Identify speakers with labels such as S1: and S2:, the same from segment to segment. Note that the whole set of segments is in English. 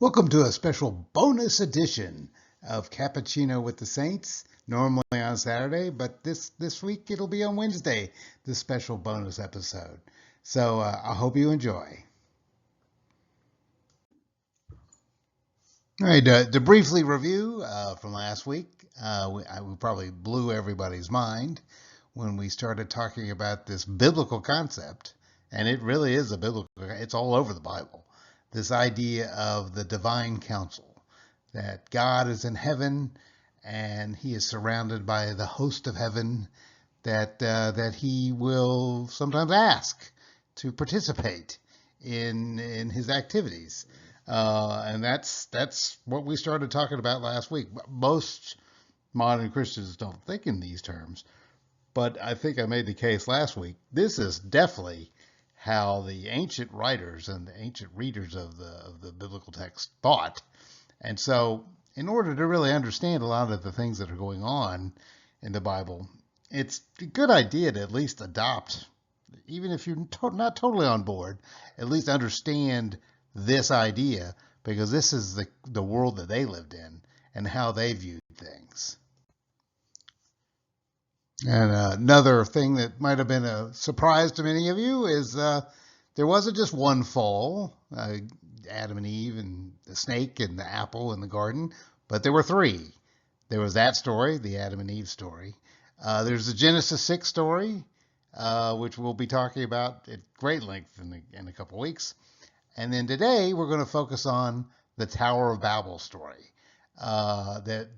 S1: Welcome to a special bonus edition of Cappuccino with the Saints. Normally on Saturday, but this week it'll be on Wednesday, this special bonus episode. So I hope you enjoy. All right, to briefly review from last week, we probably blew everybody's mind when we started talking about this biblical concept, and it really is a biblical, it's all over the Bible. This idea of the divine council, that God is in heaven and he is surrounded by the host of heaven, that he will sometimes ask to participate in his activities. And that's what we started talking about last week. Most modern Christians don't think in these terms, but I think I made the case last week. This is definitely how the ancient writers and the ancient readers of the biblical text thought. And so, in order to really understand a lot of the things that are going on in the Bible, it's a good idea to at least adopt, even if you're not totally on board, at least understand this idea, because this is the world that they lived in and how they viewed things. And another thing that might have been a surprise to many of you is there wasn't just one fall, Adam and Eve and the snake and the apple in the garden, but there were three. There was that story, the Adam and Eve story. There's the Genesis 6 story, which we'll be talking about at great length in a couple weeks. And then today we're going to focus on the Tower of Babel story. That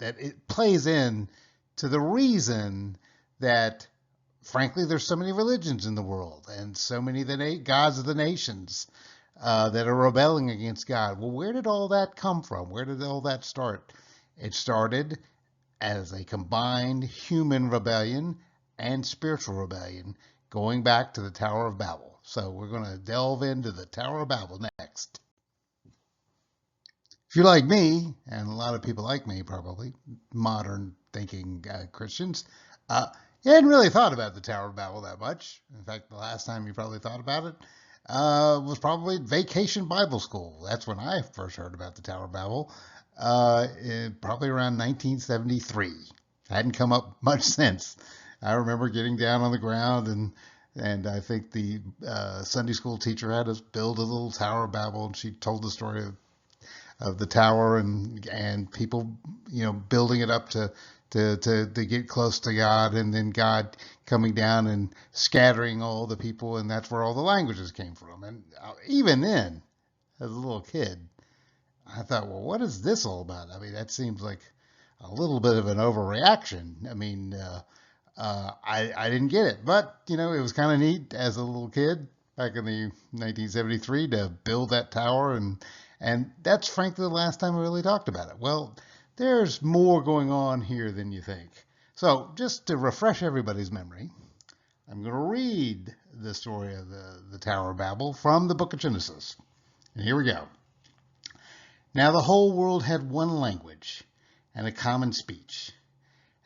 S1: it plays in to the reason that, frankly, there's so many religions in the world and so many gods of the nations that are rebelling against God. Well, where did all that come from? Where did all that start? It started as a combined human rebellion and spiritual rebellion going back to the Tower of Babel. So we're going to delve into the Tower of Babel next. If you're like me, and a lot of people like me probably, modern thinking Christians, you hadn't really thought about the Tower of Babel that much. In fact, the last time you probably thought about it was probably Vacation Bible School. That's when I first heard about the Tower of Babel, probably around 1973. Hadn't come up much since. I remember getting down on the ground and I think the Sunday school teacher had us build a little Tower of Babel, and she told the story of the tower and people, building it up to get close to God, and then God coming down and scattering all the people, and that's where all the languages came from. And even then, as a little kid, I thought, well, what is this all about? I mean, that seems like a little bit of an overreaction. I mean, I didn't get it, but it was kind of neat as a little kid back in the 1973 to build that tower, and that's frankly the last time we really talked about it. Well, there's more going on here than you think. So just to refresh everybody's memory, I'm going to read the story of the Tower of Babel from the book of Genesis. And here we go. Now the whole world had one language and a common speech.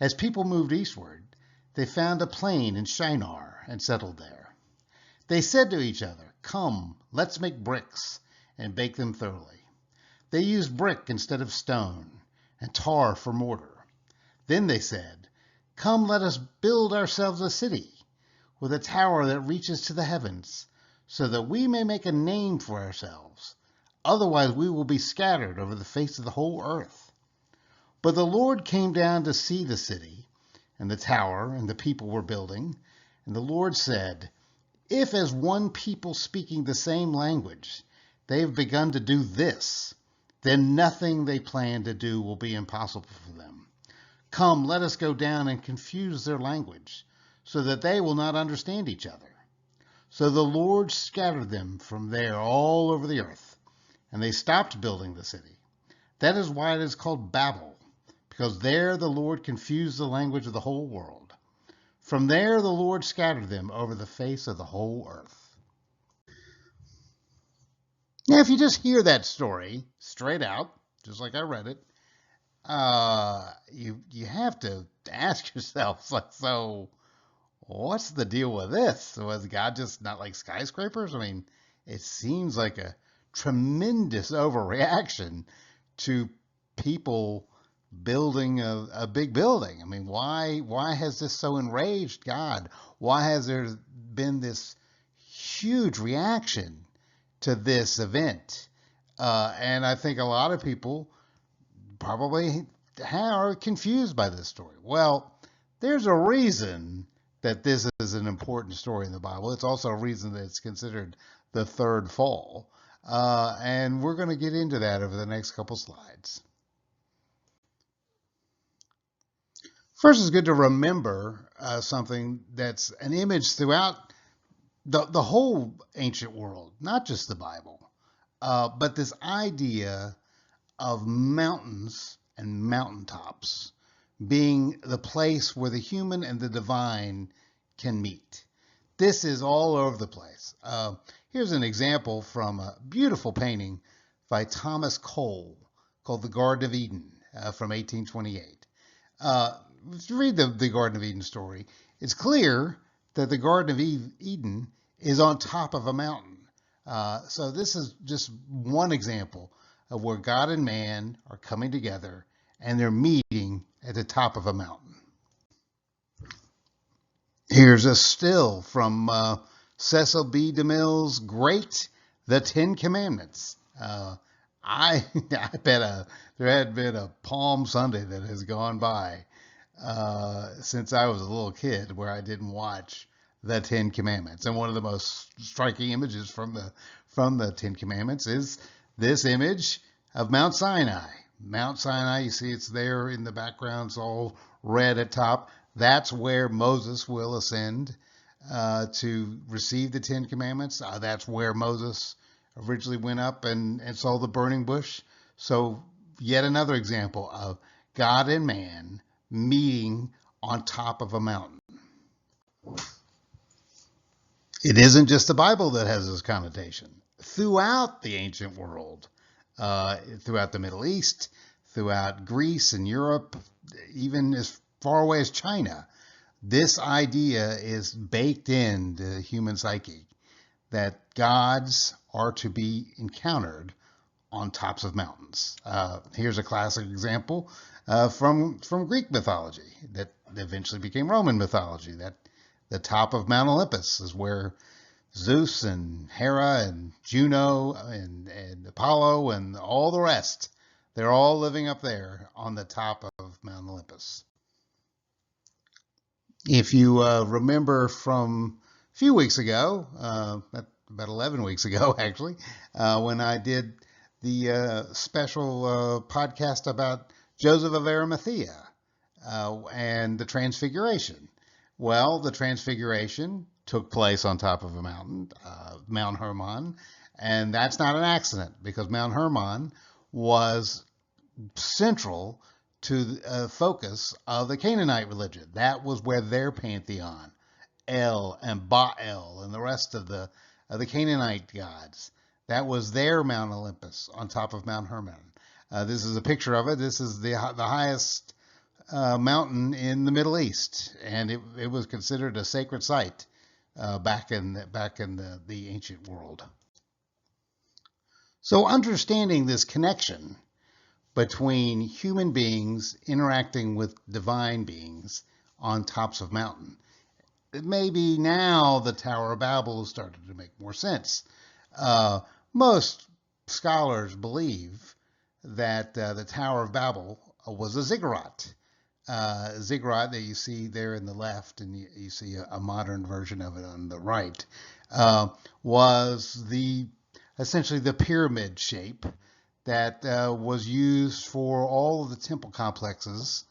S1: As people moved eastward, they found a plain in Shinar and settled there. They said to each other, "Come, let's make bricks and bake them thoroughly." They used brick instead of stone and tar for mortar. Then they said, "Come, let us build ourselves a city with a tower that reaches to the heavens, so that we may make a name for ourselves. Otherwise we will be scattered over the face of the whole earth." But the Lord came down to see the city and the tower and the people were building. And the Lord said, "If as one people speaking the same language, they have begun to do this, then nothing they plan to do will be impossible for them. Come, let us go down and confuse their language, so that they will not understand each other." So the Lord scattered them from there all over the earth, and they stopped building the city. That is why it is called Babel, because there the Lord confused the language of the whole world. From there the Lord scattered them over the face of the whole earth. Now, if you just hear that story straight out, just like I read it, you have to ask yourself, like, so what's the deal with this? Was God just not like skyscrapers? I mean, it seems like a tremendous overreaction to people building a big building. I mean, why has this so enraged God? Why has there been this huge reaction to this event? And I think a lot of people probably are confused by this story. Well, there's a reason that this is an important story in the Bible. It's also a reason that it's considered the third fall. And we're going to get into that over the next couple slides. First, it's good to remember something that's an image throughout the whole ancient world, not just the Bible, but this idea of mountains and mountaintops being the place where the human and the divine can meet. This is all over the place. Here's an example from a beautiful painting by Thomas Cole called The Garden of Eden from 1828. If you read the Garden of Eden story, it's clear that the Garden of Eden is on top of a mountain. So this is just one example of where God and man are coming together and they're meeting at the top of a mountain. Here's a still from Cecil B. DeMille's great The Ten Commandments. I bet there had been a Palm Sunday that has gone by since I was a little kid where I didn't watch the Ten Commandments. And one of the most striking images from the Ten Commandments is this image of Mount Sinai. Mount Sinai, you see it's there in the background, it's all red at top. That's where Moses will ascend to receive the Ten Commandments. That's where Moses originally went up and saw the burning bush. So yet another example of God and man meeting on top of a mountain. It isn't just the Bible that has this connotation. Throughout the ancient world, throughout the Middle East, throughout Greece and Europe, even as far away as China, this idea is baked into the human psyche that gods are to be encountered on tops of mountains. Here's a classic example from Greek mythology that eventually became Roman mythology, that the top of Mount Olympus is where Zeus and Hera and Juno and Apollo and all the rest, they're all living up there on the top of Mount Olympus. If you remember from a few weeks ago, about 11 weeks ago actually, when I did the special podcast about Joseph of Arimathea and the Transfiguration. Well, the Transfiguration took place on top of a mountain, Mount Hermon, and that's not an accident because Mount Hermon was central to the focus of the Canaanite religion. That was where their pantheon, El and Baal and the rest of the Canaanite gods, that was their Mount Olympus on top of Mount Hermon. This is a picture of it. This is the highest mountain in the Middle East, and it was considered a sacred site back in the ancient world. So understanding this connection between human beings interacting with divine beings on tops of mountain, maybe now the Tower of Babel has started to make more sense. Most scholars believe that the Tower of Babel was a ziggurat. Ziggurat that you see there in the left, and you see a modern version of it on the right, was essentially the pyramid shape that was used for all of the temple complexes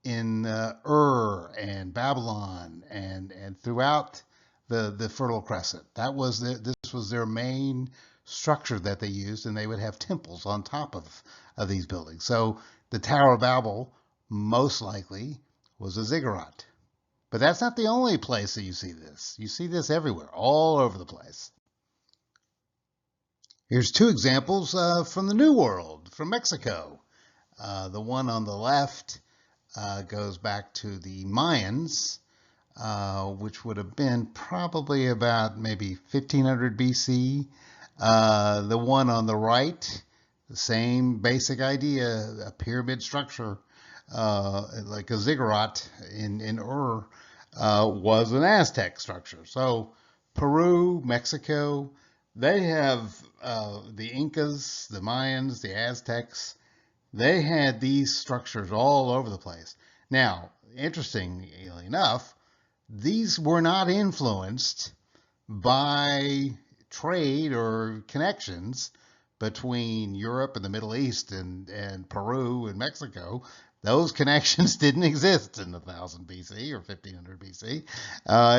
S1: in Ur and Babylon and throughout the Fertile Crescent. This was their main structure that they used, and they would have temples on top of these buildings. So the Tower of Babel most likely was a ziggurat. But that's not the only place that you see this. You see this everywhere, all over the place. Here's two examples from the New World, from Mexico. The one on the left goes back to the Mayans, which would have been probably about maybe 1500 BC. The one on the right, the same basic idea, a pyramid structure, like a ziggurat in Ur, was an Aztec structure. So Peru, Mexico, they have the Incas, the Mayans, the Aztecs. They had these structures all over the place. Now, interestingly enough, these were not influenced by trade or connections between Europe and the Middle East and Peru and Mexico. Those connections didn't exist in 1000 BC or 1500 BC.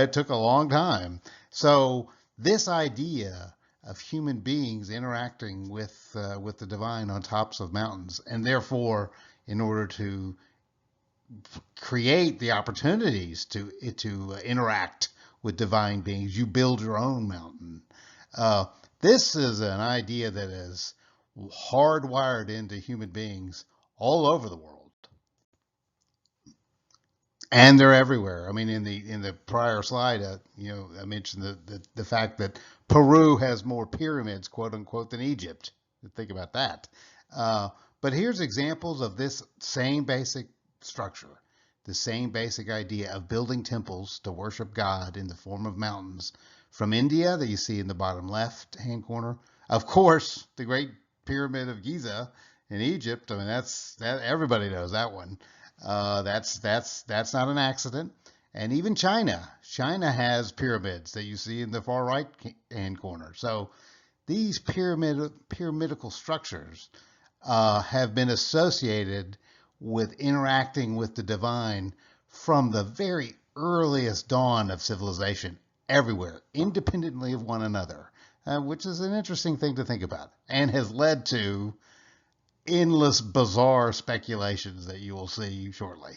S1: It took a long time. So this idea of human beings interacting with the divine on tops of mountains, and therefore, in order to create the opportunities to interact with divine beings, you build your own mountain. Uh, this is an idea that is hardwired into human beings all over the world, and they're everywhere. I mean, in the prior slide, I mentioned the fact that Peru has more pyramids, quote unquote, than Egypt. Think about that. Uh, but here's examples of this same basic structure, the same basic idea of building temples to worship God in the form of mountains from India that you see in the bottom left hand corner. Of course, the Great Pyramid of Giza in Egypt. I mean, that everybody knows that one. That's not an accident. And even China has pyramids that you see in the far right hand corner. So these pyramidical structures have been associated with interacting with the divine from the very earliest dawn of civilization everywhere, independently of one another, which is an interesting thing to think about and has led to endless bizarre speculations that you will see shortly.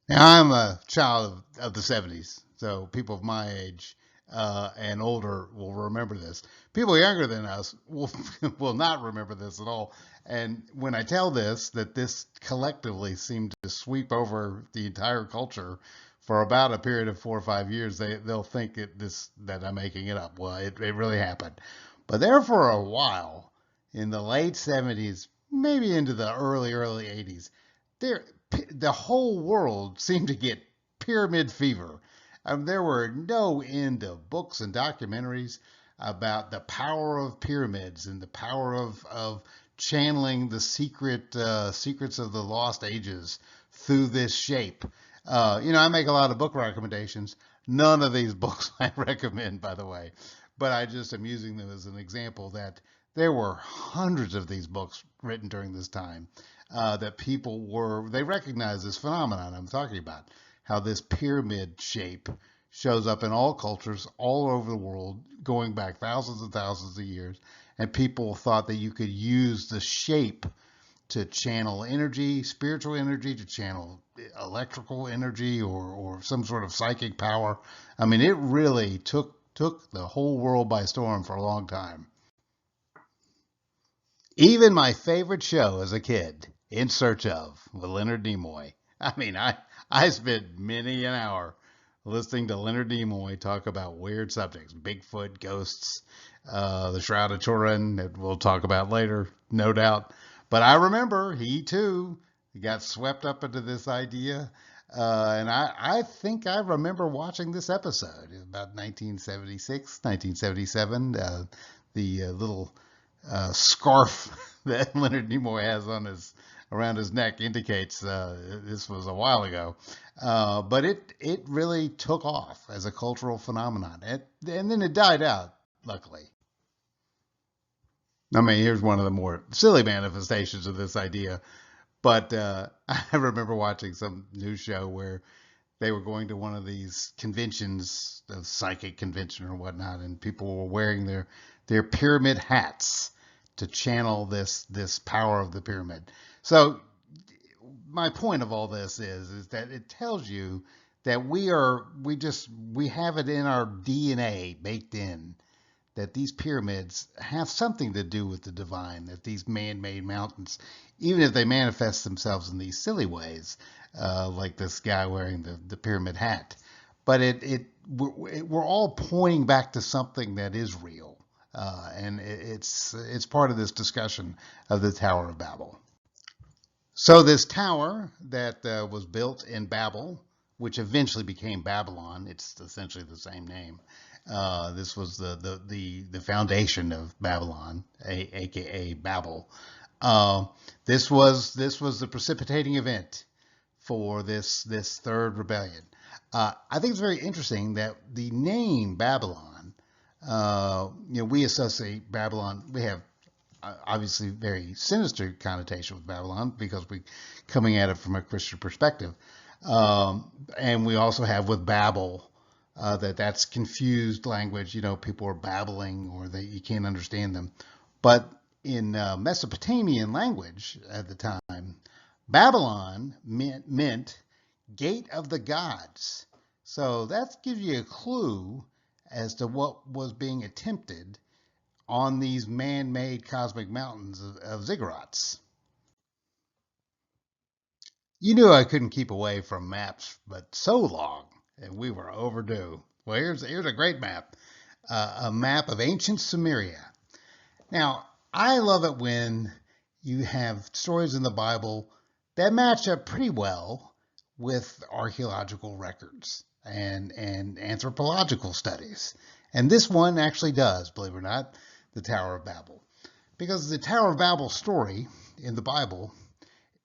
S1: Now, I'm a child of the 70s, so people of my age and older will remember this. People younger than us will not remember this at all. And when I tell this, that this collectively seemed to sweep over the entire culture for about a period of 4 or 5 years, they'll think that I'm making it up. Well, it really happened. But there for a while, in the late 70s, maybe into the early 80s, there the whole world seemed to get pyramid fever. There were no end of books and documentaries about the power of pyramids and the power of channeling the secrets of the lost ages through this shape. I make a lot of book recommendations. None of these books I recommend, by the way, but I just am using them as an example that there were hundreds of these books written during this time that they recognized this phenomenon I'm talking about, how this pyramid shape shows up in all cultures all over the world, going back thousands and thousands of years, and people thought that you could use the shape to channel energy, spiritual energy, to channel electrical energy or some sort of psychic power. I mean, it really took the whole world by storm for a long time. Even my favorite show as a kid, In Search of, with Leonard Nimoy. I mean, I spent many an hour listening to Leonard Nimoy talk about weird subjects, Bigfoot, ghosts, the Shroud of Turin, that we'll talk about later, no doubt. But I remember he too got swept up into this idea. And I think I remember watching this episode about 1976, 1977. The little scarf that Leonard Nimoy has on his around his neck indicates this was a while ago. But it really took off as a cultural phenomenon, and then it died out, luckily. I mean, here's one of the more silly manifestations of this idea. But I remember watching some news show where they were going to one of these conventions, a psychic convention or whatnot, and people were wearing their pyramid hats to channel this power of the pyramid. So my point of all this is that it tells you that we have it in our DNA baked in that these pyramids have something to do with the divine, that these man-made mountains, even if they manifest themselves in these silly ways, like this guy wearing the pyramid hat. but we're all pointing back to something that is real, and it's part of this discussion of the Tower of Babel. So this tower that was built in Babel, which eventually became Babylon, it's essentially the same name. This was the foundation of Babylon, aka Babel. Uh, this was the precipitating event for this third rebellion. I think it's very interesting that the name Babylon, we associate Babylon. We have obviously very sinister connotation with Babylon because we coming at it from a Christian perspective, and we also have with Babel that's confused language. People are babbling or you can't understand them. But in Mesopotamian language at the time, Babylon meant gate of the gods. So that gives you a clue as to what was being attempted on these man-made cosmic mountains of ziggurats. You knew I couldn't keep away from maps, but so long, and we were overdue. Well, here's a great map, a map of ancient Sumeria. Now, I love it when you have stories in the Bible that match up pretty well with archaeological records and anthropological studies. And this one actually does, believe it or not, the Tower of Babel. Because the Tower of Babel story in the Bible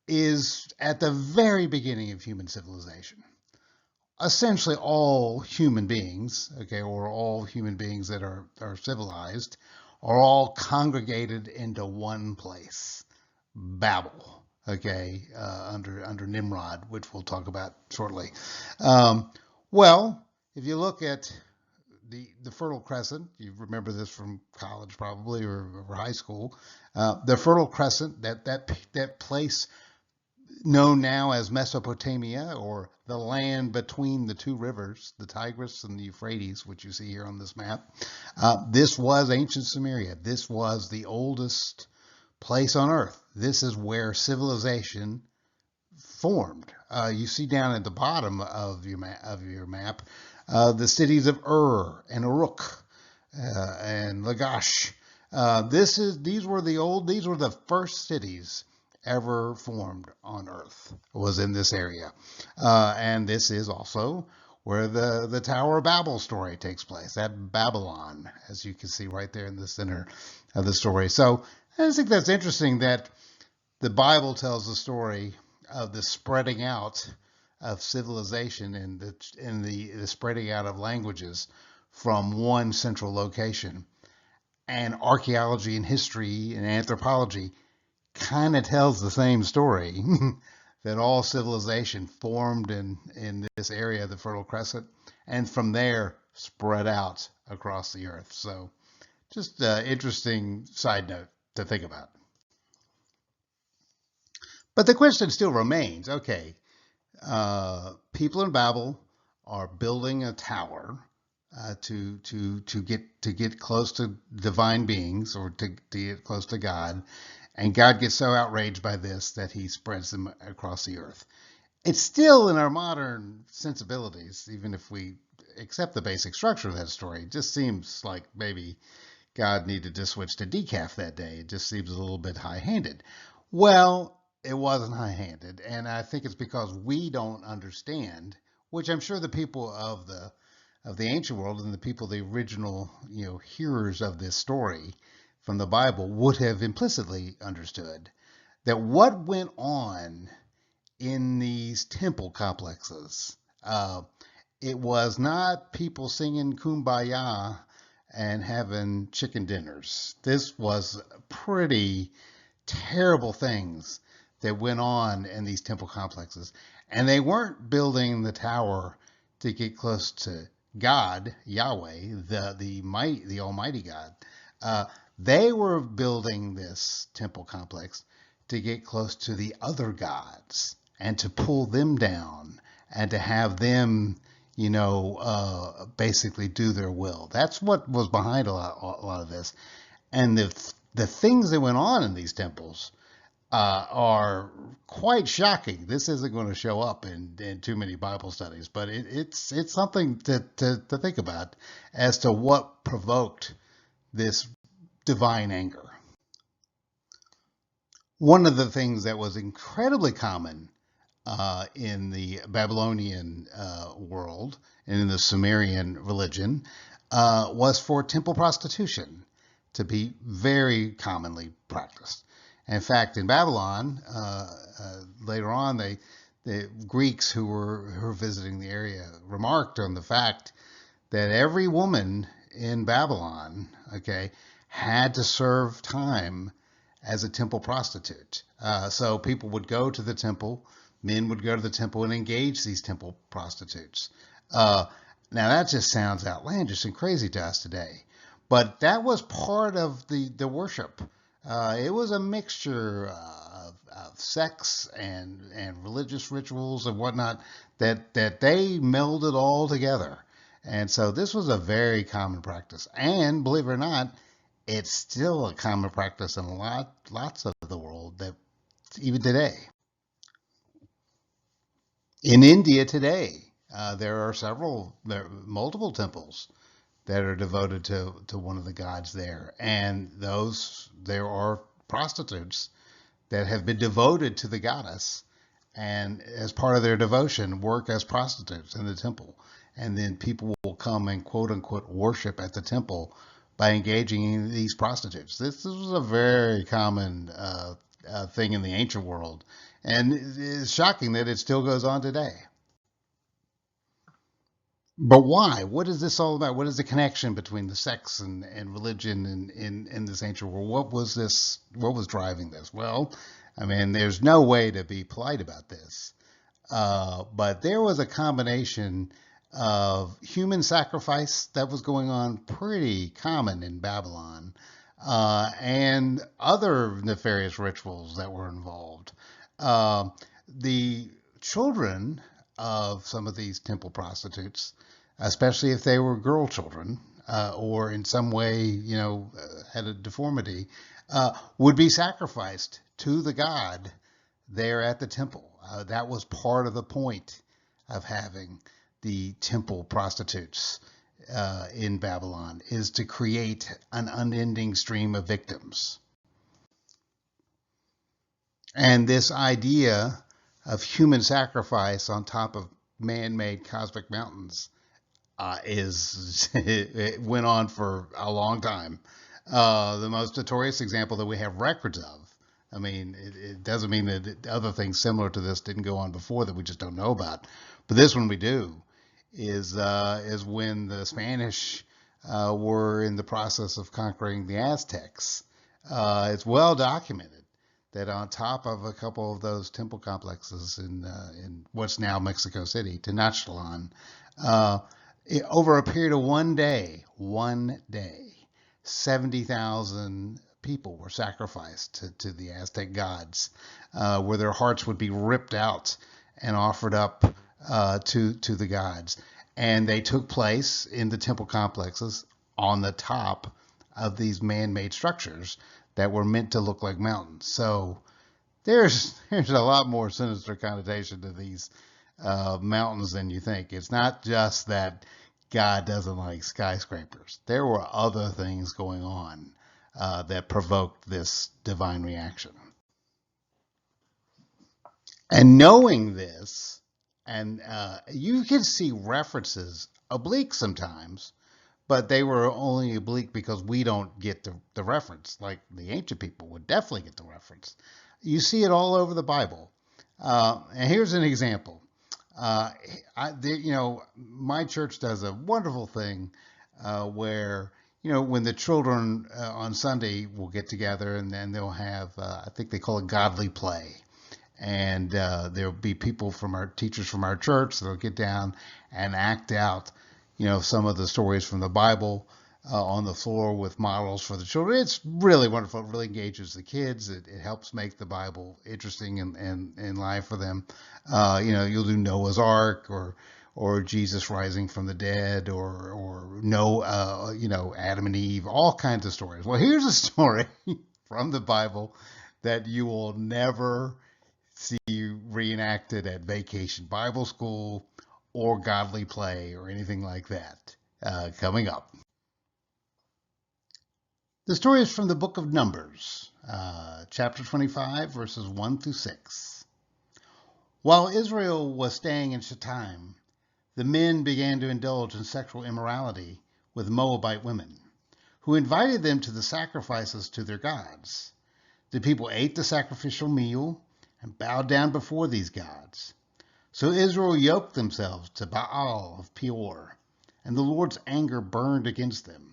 S1: is at the very beginning of human civilization. Essentially all human beings, okay, or all human beings that are civilized, are all congregated into one place, Babel, okay, under Nimrod, which we'll talk about shortly. Um, well, if you look at the Fertile Crescent, you remember this from college probably or high school, the Fertile Crescent, that place known now as Mesopotamia, or the land between the two rivers, the Tigris and the Euphrates, which you see here on this map. This was ancient Sumeria. This was the oldest place on Earth. This is where civilization formed. You see down at the bottom of your map the cities of and Uruk and Lagash. These were the first cities ever formed on Earth, was in this area. And this is also where the Tower of Babel story takes place, at Babylon, as you can see right there in the center of the story. So I just think that's interesting that the Bible tells the story of the spreading out of civilization and the spreading out of languages from one central location. And archaeology and history and anthropology kind of tells the same story that all civilization formed in this area, the Fertile Crescent, and from there spread out across the earth. So just an interesting side note to think about. But the question still remains, okay, people in Babel are building a tower to get close to divine beings, or to get close to God, and God gets so outraged by this that he spreads them across the earth. It's still in our modern sensibilities, even if we accept the basic structure of that story. It just seems like maybe God needed to switch to decaf that day. It just seems a little bit high-handed. Well, it wasn't high-handed, and I think it's because we don't understand, which I'm sure the people of the ancient world and the people, the original hearers of this story from the Bible, would have implicitly understood that what went on in these temple complexes, it was not people singing Kumbaya and having chicken dinners. This was pretty terrible things that went on in these temple complexes. And they weren't building the tower to get close to God, Yahweh, the Almighty God. They were building this temple complex to get close to the other gods and to pull them down and to have them, basically do their will. That's what was behind a lot of this. And the things that went on in these temples, are quite shocking. This isn't going to show up in too many Bible studies, but it's something to think about as to what provoked this divine anger. One of the things that was incredibly common in the Babylonian world and in the Sumerian religion was for temple prostitution to be very commonly practiced. In fact, in Babylon, later on, the Greeks who were visiting the area remarked on the fact that every woman in Babylon, okay, had to serve time as a temple prostitute. So people would go to the temple, men would go to the temple and engage these temple prostitutes. Now that just sounds outlandish and crazy to us today, but that was part of the worship. It was a mixture of sex and religious rituals and whatnot that they melded all together. And so this was a very common practice. And believe it or not, it's still a common practice in lots of the world that even today. In India today, there are multiple temples that are devoted to one of the gods there, and there are prostitutes that have been devoted to the goddess, and as part of their devotion, work as prostitutes in the temple, and then people will come and quote unquote worship at the temple by engaging in these prostitutes. This was a very common thing in the ancient world, and it's shocking that it still goes on today. But why? What is this all about? What is the connection between the sex and religion in this ancient world? What was this? What was driving this? Well, I mean, there's no way to be polite about this. But there was a combination of human sacrifice that was going on pretty common in Babylon, and other nefarious rituals that were involved. The children of some of these temple prostitutes, especially if they were girl children or in some way, had a deformity, would be sacrificed to the god there at the temple. That was part of the point of having the temple prostitutes in Babylon, is to create an unending stream of victims. And this idea of human sacrifice on top of man-made cosmic mountains it went on for a long time. The most notorious example that we have records of. I mean, it doesn't mean that other things similar to this didn't go on before that we just don't know about, but this one we do. Is when the Spanish were in the process of conquering the Aztecs. It's well documented that on top of a couple of those temple complexes in what's now Mexico City, Tenochtitlan, over a period of one day, 70,000 people were sacrificed to the Aztec gods, where their hearts would be ripped out and offered up to the gods. And they took place in the temple complexes on the top of these man-made structures that were meant to look like mountains. So there's a lot more sinister connotation to these mountains than you think. It's not just that God doesn't like skyscrapers. There were other things going on that provoked this divine reaction. And knowing this, and you can see references oblique sometimes, but they were only oblique because we don't get the reference. Like the ancient people would definitely get the reference. You see it all over the Bible. And here's an example. My church does a wonderful thing where, when the children on Sunday will get together and then they'll have, I think they call it godly play. And there'll be people from our teachers from our church that'll get down and act out, some of the stories from the Bible on the floor with models for the children. It's really wonderful. It really engages the kids. It helps make the Bible interesting and live for them. You'll do Noah's Ark or Jesus rising from the dead or Adam and Eve, all kinds of stories. Well, here's a story from the Bible that you will never see reenacted at Vacation Bible School or Godly Play or anything like that coming up. The story is from the book of Numbers, chapter 25, verses 1 through 6. While Israel was staying in Shittim, the men began to indulge in sexual immorality with Moabite women, who invited them to the sacrifices to their gods. The people ate the sacrificial meal and bowed down before these gods. So Israel yoked themselves to Baal of Peor, and the Lord's anger burned against them.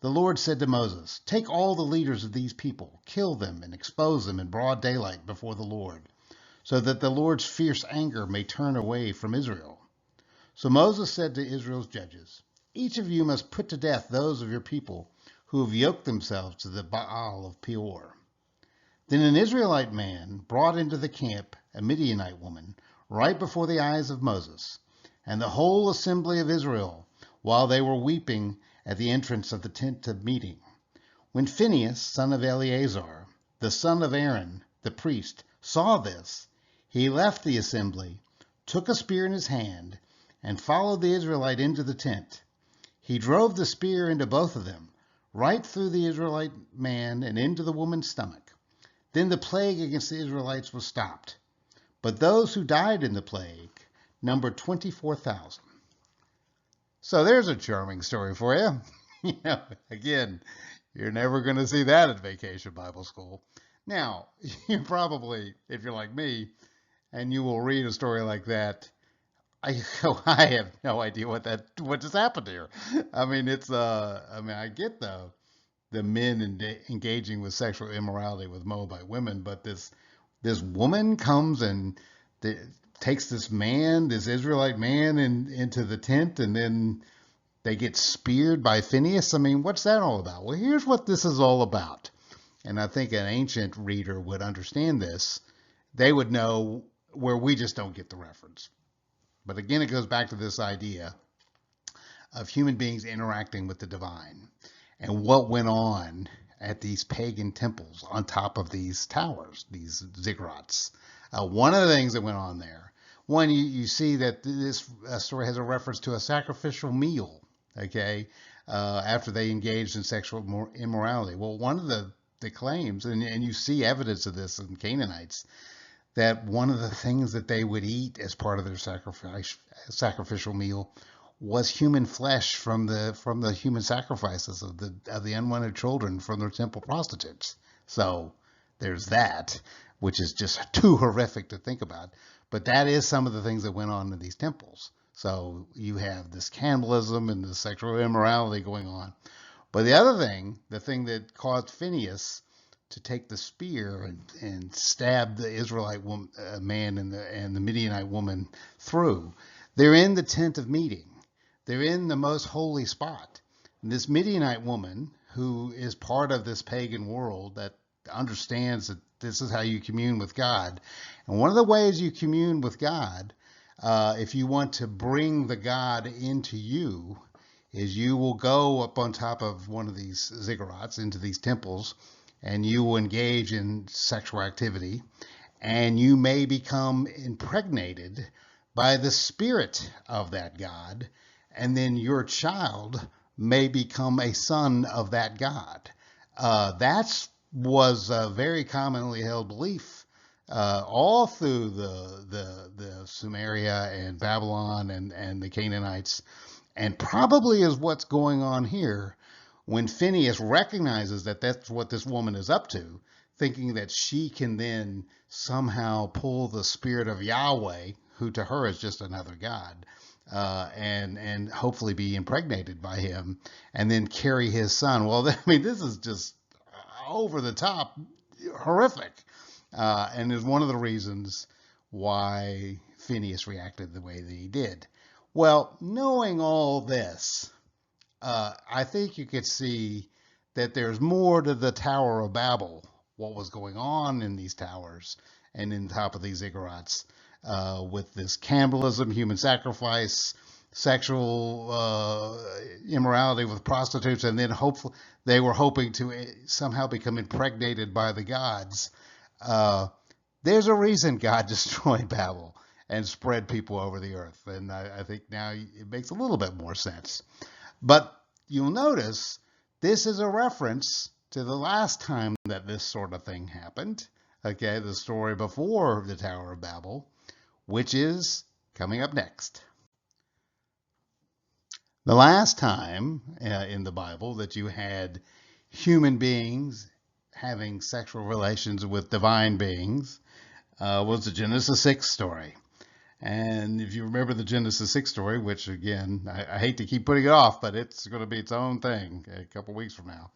S1: The Lord said to Moses, "Take all the leaders of these people, kill them, and expose them in broad daylight before the Lord, so that the Lord's fierce anger may turn away from Israel." So Moses said to Israel's judges, "Each of you must put to death those of your people who have yoked themselves to the Baal of Peor." Then an Israelite man brought into the camp a Midianite woman right before the eyes of Moses and the whole assembly of Israel while they were weeping at the entrance of the tent of meeting. When Phinehas, son of Eleazar, the son of Aaron, the priest, saw this, he left the assembly, took a spear in his hand, and followed the Israelite into the tent. He drove the spear into both of them, right through the Israelite man and into the woman's stomach. Then the plague against the Israelites was stopped. But those who died in the plague numbered 24,000. So there's a charming story for you. Again, you're never going to see that at Vacation Bible School. Now, you probably, if you're like me, and you will read a story like that, I have no idea what just happened here. I mean, I get the men engaging with sexual immorality with Moabite women, but this woman comes and takes this Israelite man, into the tent, and then they get speared by Phinehas. I mean, what's that all about? Well, here's what this is all about. And I think an ancient reader would understand this. They would know where we just don't get the reference. But again, it goes back to this idea of human beings interacting with the divine and what went on at these pagan temples on top of these towers, these ziggurats. One of the things that went on there, you see that this story has a reference to a sacrificial meal, okay, after they engaged in sexual immorality. Well, one of the claims, and you see evidence of this in Canaanites, that one of the things that they would eat as part of their sacrificial meal was human flesh from the human sacrifices of the unwanted children from their temple prostitutes. So there's that, which is just too horrific to think about. But that is some of the things that went on in these temples. So you have this cannibalism and the sexual immorality going on. But the thing that caused Phinehas to take the spear and stab the Israelite man and the Midianite woman through, they're in the tent of meeting. They're in the most holy spot. And this Midianite woman, who is part of this pagan world that understands that this is how you commune with God. And one of the ways you commune with God, if you want to bring the God into you, is you will go up on top of one of these ziggurats into these temples, and you will engage in sexual activity, and you may become impregnated by the spirit of that God, and then your child may become a son of that God. That was a very commonly held belief all through the Sumeria and Babylon and the Canaanites, and probably is what's going on here when Phinehas recognizes that that's what this woman is up to, thinking that she can then somehow pull the spirit of Yahweh, who to her is just another god, and hopefully be impregnated by him and then carry his son. Well, I mean, this is just over the top horrific, and is one of the reasons why Phinehas reacted the way that he did. Well, knowing all this, I think you could see that there's more to the Tower of Babel, what was going on in these towers and in top of these ziggurats, with this cannibalism, human sacrifice, sexual immorality with prostitutes, and then hopefully they were hoping to somehow become impregnated by the gods. Uh, there's a reason God destroyed Babel and spread people over the earth. And I think now it makes a little bit more sense. But you'll notice this is a reference to the last time that this sort of thing happened. Okay, the story before the Tower of Babel, which is coming up next. The last time in the Bible that you had human beings having sexual relations with divine beings was the Genesis 6 story. And if you remember the Genesis 6 story, which again, I hate to keep putting it off, but it's going to be its own thing a couple weeks from now.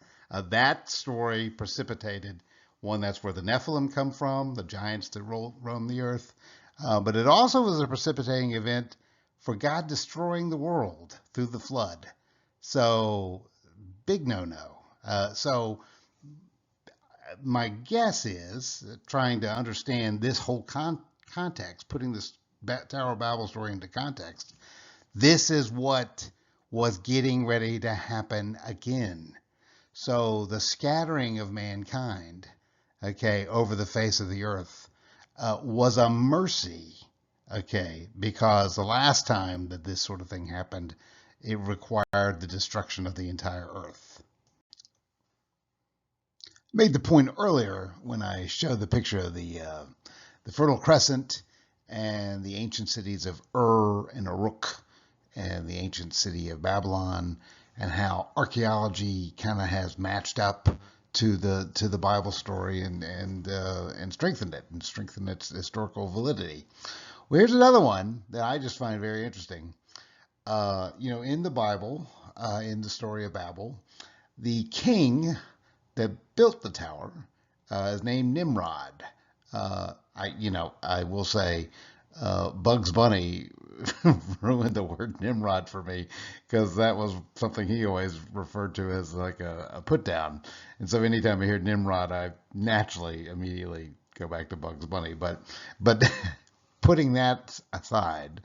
S1: That story precipitated one, that's where the Nephilim come from, the giants that roam the earth. But it also was a precipitating event for God destroying the world through the flood. So, big no-no. So my guess is, trying to understand this whole context, putting this Tower of Babel story into context, this is what was getting ready to happen again. So the scattering of mankind, okay, over the face of the earth was a mercy, okay, because the last time that this sort of thing happened, it required the destruction of the entire earth. Made the point earlier when I showed the picture of the Fertile Crescent and the ancient cities of Ur and Uruk and the ancient city of Babylon, and how archaeology kind of has matched up to the Bible story and strengthened it and strengthened its historical validity. Well, here's another one that I just find very interesting. In the Bible, in the story of Babel, the king that built the tower is named Nimrod. I will say, Bugs Bunny ruined the word Nimrod for me, because that was something he always referred to as like a put down. And so anytime I hear Nimrod, I naturally immediately go back to Bugs Bunny. But putting that aside,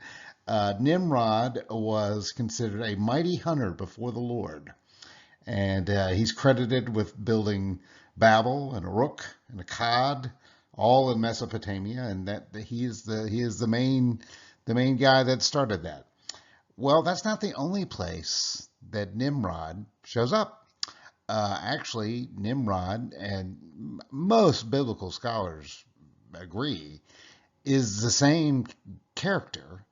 S1: Nimrod was considered a mighty hunter before the Lord. And he's credited with building Babel and Uruk and Akkad, all in Mesopotamia, and that he is the main guy that started that. Well, that's not the only place that Nimrod shows up. Actually, Nimrod, and most biblical scholars agree, is the same character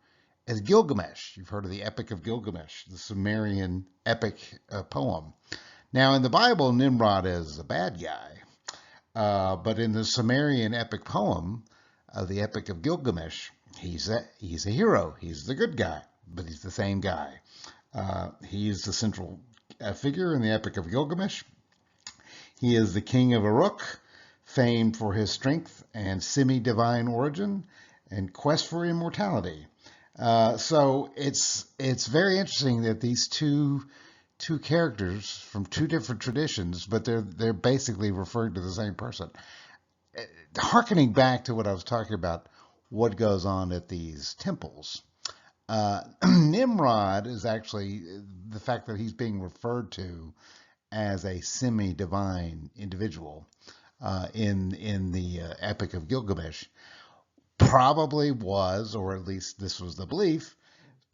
S1: as Gilgamesh. You've heard of the Epic of Gilgamesh, the Sumerian epic poem. Now, in the Bible, Nimrod is a bad guy, but in the Sumerian epic poem, the Epic of Gilgamesh, he's a hero. He's the good guy, but he's the same guy. He is the central figure in the Epic of Gilgamesh. He is the king of Uruk, famed for his strength and semi-divine origin and quest for immortality. So it's very interesting that these two characters from two different traditions, but they're basically referring to the same person. Harkening back to what I was talking about, what goes on at these temples. Nimrod is actually the fact that he's being referred to as a semi-divine individual in the Epic of Gilgamesh. Probably was, or at least this was the belief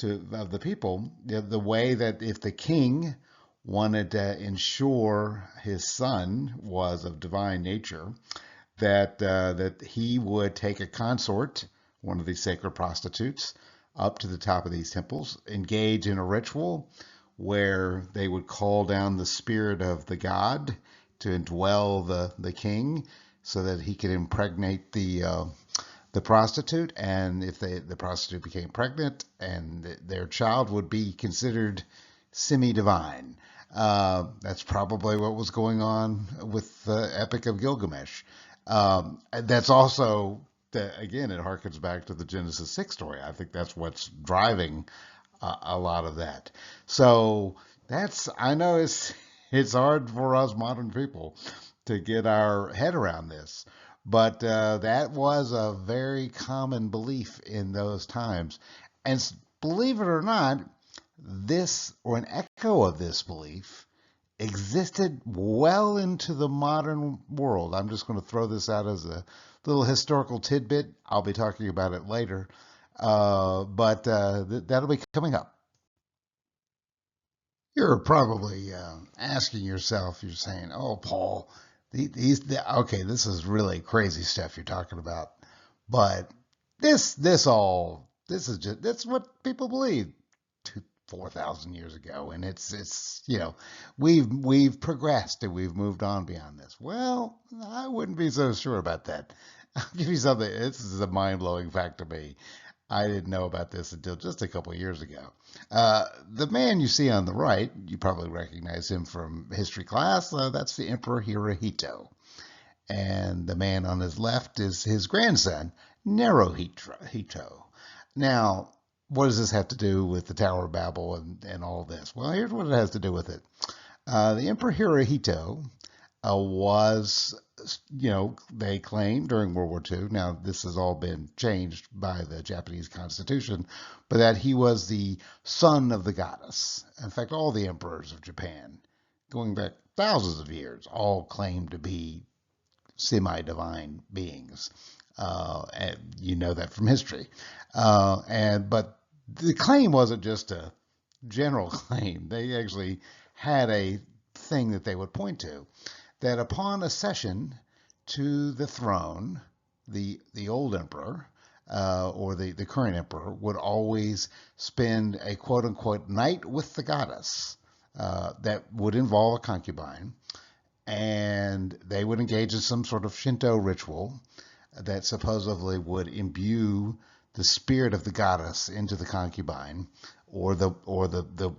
S1: of the people, the way that if the king wanted to ensure his son was of divine nature, that he would take a consort, one of these sacred prostitutes, up to the top of these temples, engage in a ritual where they would call down the spirit of the god to indwell the king so that he could impregnate the prostitute, and if the prostitute became pregnant, and their child would be considered semi-divine. That's probably what was going on with the Epic of Gilgamesh. That's also, again, it harkens back to the Genesis 6 story. I think that's what's driving a lot of that. So I know it's hard for us modern people to get our head around this. But that was a very common belief in those times. And believe it or not, this, or an echo of this belief, existed well into the modern world. I'm just going to throw this out as a little historical tidbit. I'll be talking about it later, but that'll be coming up. You're probably asking yourself, you're saying, "Oh, Paul, okay, this is really crazy stuff you're talking about." But this is just that's what people believe 4,000 years ago, and it's we've progressed and we've moved on beyond this. Well, I wouldn't be so sure about that. I'll give you something. This is a mind blowing fact to me. I didn't know about this until just a couple of years ago. The man you see on the right, you probably recognize him from history class. That's the Emperor Hirohito. And the man on his left is his grandson, Naruhito. Now, what does this have to do with the Tower of Babel and all this? Well, here's what it has to do with it. The Emperor Hirohito was, they claimed during World War II, now this has all been changed by the Japanese Constitution, but that he was the son of the goddess. In fact, all the emperors of Japan, going back thousands of years, all claimed to be semi-divine beings. And you know that from history. But the claim wasn't just a general claim. They actually had a thing that they would point to, that upon accession to the throne, the old emperor or the current emperor would always spend a quote unquote night with the goddess that would involve a concubine, and they would engage in some sort of Shinto ritual that supposedly would imbue the spirit of the goddess into the concubine or the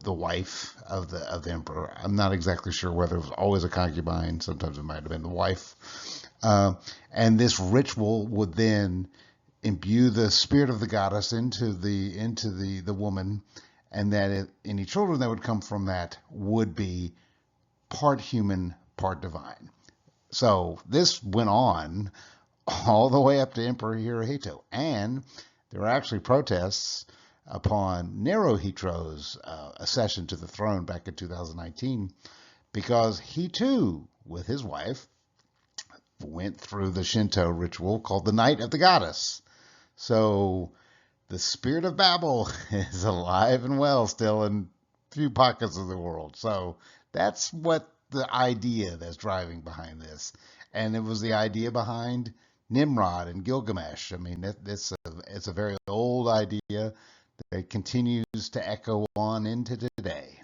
S1: wife of the emperor. I'm not exactly sure whether it was always a concubine. Sometimes it might have been the wife. And this ritual would then imbue the spirit of the goddess into the woman, and that any children that would come from that would be part human, part divine. So this went on all the way up to Emperor Hirohito, and there were actually protests upon Naruhito's accession to the throne back in 2019, because he too, with his wife, went through the Shinto ritual called the Night of the Goddess. So the spirit of Babel is alive and well still in a few pockets of the world. So that's what the idea that's driving behind this. And it was the idea behind Nimrod and Gilgamesh. I mean, it's a very old idea that continues to echo on into today.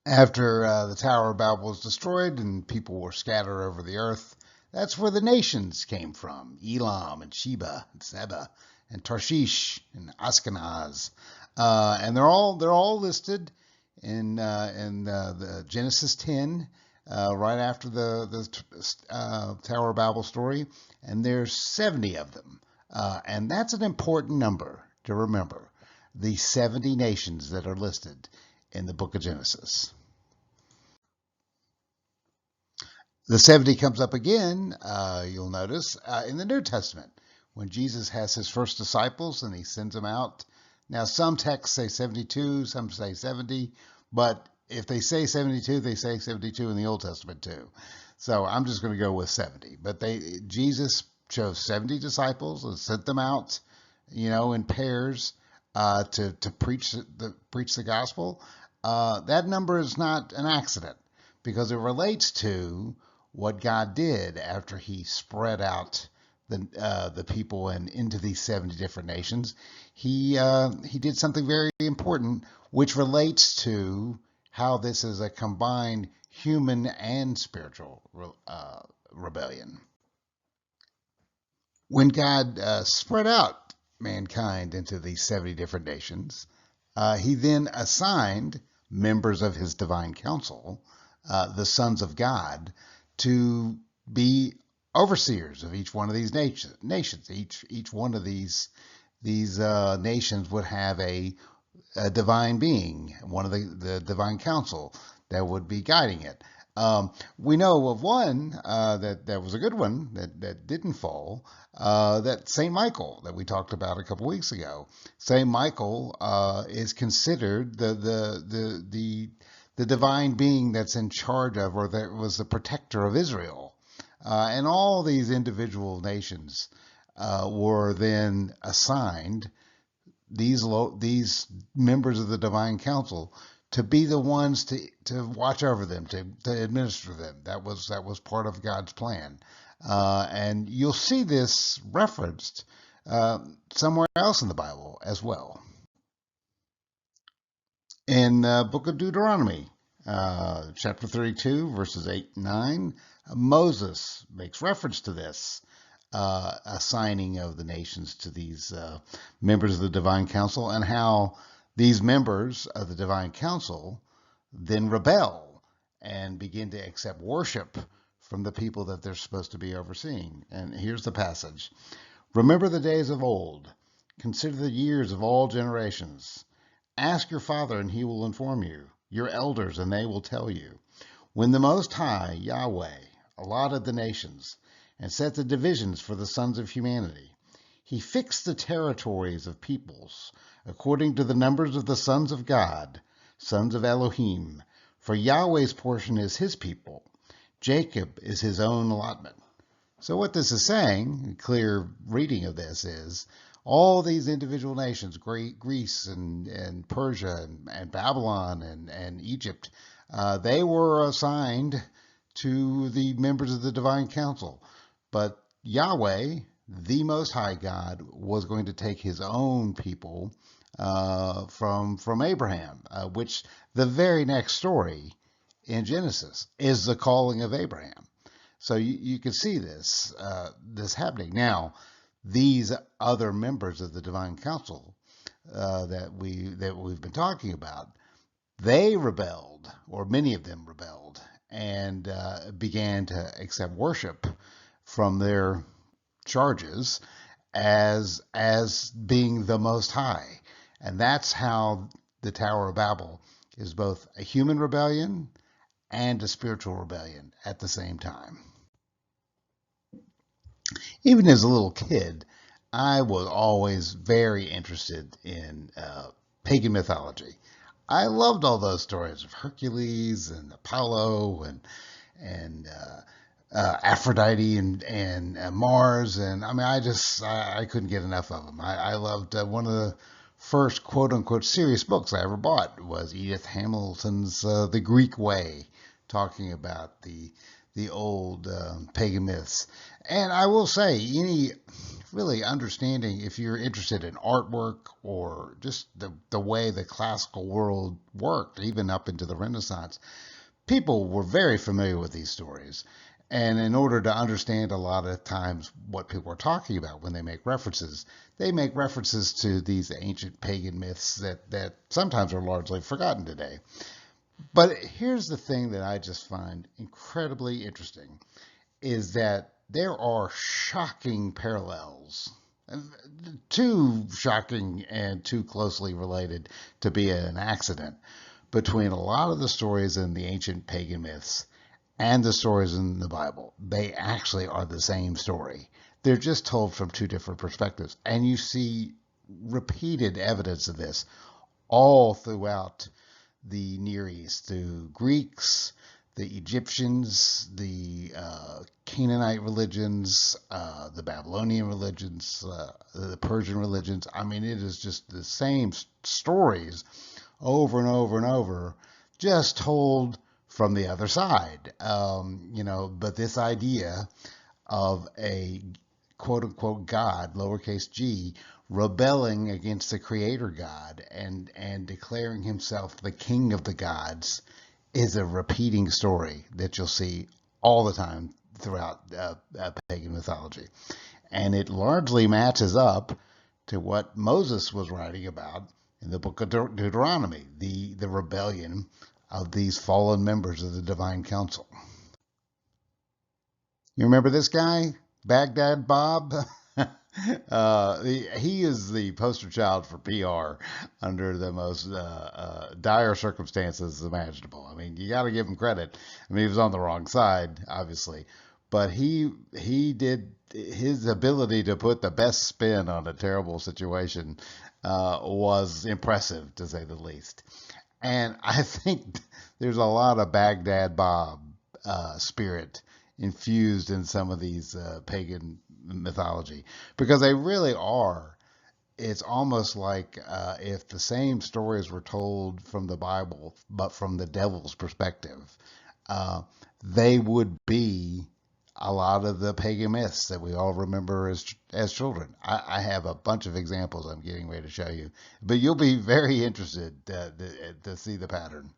S1: After the Tower of Babel was destroyed and people were scattered over the earth, that's where the nations came from: Elam and Sheba and Seba and Tarshish and Ashkenaz, and they're all listed in the Genesis 10, right after the Tower of Babel story, and there's 70 of them, and that's an important number to remember. The 70 nations that are listed in the book of Genesis. The 70 comes up again, you'll notice, in the New Testament when Jesus has his first disciples and he sends them out. Now, some texts say 72, some say 70, but if they say 72, they say 72 in the Old Testament too. So I'm just going to go with 70. But Jesus chose 70 disciples and sent them out, in pairs to preach the gospel. That number is not an accident, because it relates to what God did after he spread out the people and into these 70 different nations. He did something very important, which relates to how this is a combined human and spiritual rebellion. When God spread out mankind into these 70 different nations, he then assigned members of his divine council, the sons of God, to be overseers of each one of these nations. Each one of these nations would have a divine being, one of the divine council that would be guiding it. We know of one that was a good one that didn't fall. That Saint Michael that we talked about a couple weeks ago. Saint Michael is considered the divine being that's in charge of, or that was the protector of Israel. And all these individual nations were then assigned these members of the divine council to be the ones to watch over them, to administer them. That was part of God's plan, and you'll see this referenced somewhere else in the Bible as well. In Book of Deuteronomy, chapter 32, verses 8 and 9, Moses makes reference to this assigning of the nations to these members of the divine council, and how these members of the divine council then rebel and begin to accept worship from the people that they're supposed to be overseeing. And here's the passage. Remember the days of old. Consider the years of all generations. Ask your father, and he will inform you, your elders, and they will tell you. When the Most High, Yahweh, allotted the nations and set the divisions for the sons of humanity, he fixed the territories of peoples according to the numbers of the sons of God, sons of Elohim. For Yahweh's portion is his people. Jacob is his own allotment. So what this is saying, a clear reading of this, is all these individual nations, Greece and Persia and Babylon and Egypt, they were assigned to the members of the divine council. But Yahweh, the Most High God, was going to take his own people from Abraham, which the very next story in Genesis is the calling of Abraham. So you can see this happening. Now, these other members of the divine council that we've been talking about, they rebelled, or many of them rebelled, and began to accept worship from their charges as being the Most High. And that's how the Tower of Babel is both a human rebellion and a spiritual rebellion at the same time. Even as a little kid, I was always very interested in pagan mythology. I loved all those stories of Hercules and Apollo and Aphrodite and Mars, and I mean, I couldn't get enough of them. I loved one of the first quote unquote serious books I ever bought was Edith Hamilton's The Greek Way, talking about the old pagan myths. And I will say, any really understanding, if you're interested in artwork or just the way the classical world worked, even up into the Renaissance, people were very familiar with these stories. And in order to understand a lot of times what people are talking about when they make references to these ancient pagan myths that sometimes are largely forgotten today. But here's the thing that I just find incredibly interesting, is that there are shocking parallels, too shocking and too closely related to be an accident, between a lot of the stories in the ancient pagan myths and the stories in the Bible. They actually are the same story. They're just told from two different perspectives. And you see repeated evidence of this all throughout the Near East, the Greeks, the Egyptians, the Canaanite religions, the Babylonian religions, the Persian religions. I mean, it is just the same stories over and over and over, just told from the other side. But this idea of a quote unquote God, lowercase g, rebelling against the creator God and declaring himself the king of the gods is a repeating story that you'll see all the time throughout pagan mythology. And it largely matches up to what Moses was writing about in the book of Deuteronomy, the rebellion of these fallen members of the divine council. You remember this guy, Baghdad Bob? He is the poster child for PR under the most dire circumstances imaginable. I mean, you got to give him credit. I mean, he was on the wrong side, obviously, but he did, his ability to put the best spin on a terrible situation was impressive, to say the least. And I think there's a lot of Baghdad Bob spirit infused in some of these pagan mythology because they really are. It's almost like if the same stories were told from the Bible, but from the devil's perspective, uh, they would be a lot of the pagan myths that we all remember as children. I have a bunch of examples I'm getting ready to show you, but you'll be very interested to see the pattern.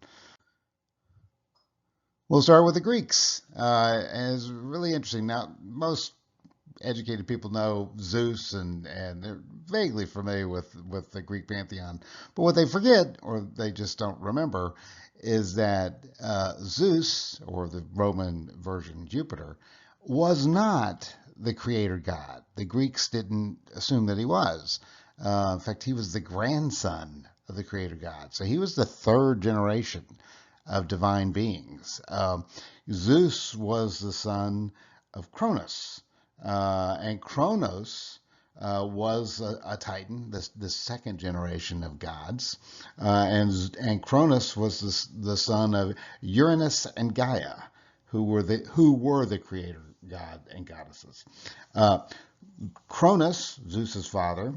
S1: We'll start with the Greeks. And it's really interesting. Now, most educated people know Zeus and they're vaguely familiar with the Greek pantheon. But what they forget, or they just don't remember, is that Zeus, or the Roman version Jupiter, was not the creator god. The Greeks didn't assume that he was. In fact, he was the grandson of the creator god. So he was the third generation of divine beings. Zeus was the son of Cronus, and Kronos was a Titan, the second generation of gods, and Cronus was the son of Uranus and Gaia, who were the creator god and goddesses. Uh, Cronus, Zeus's father,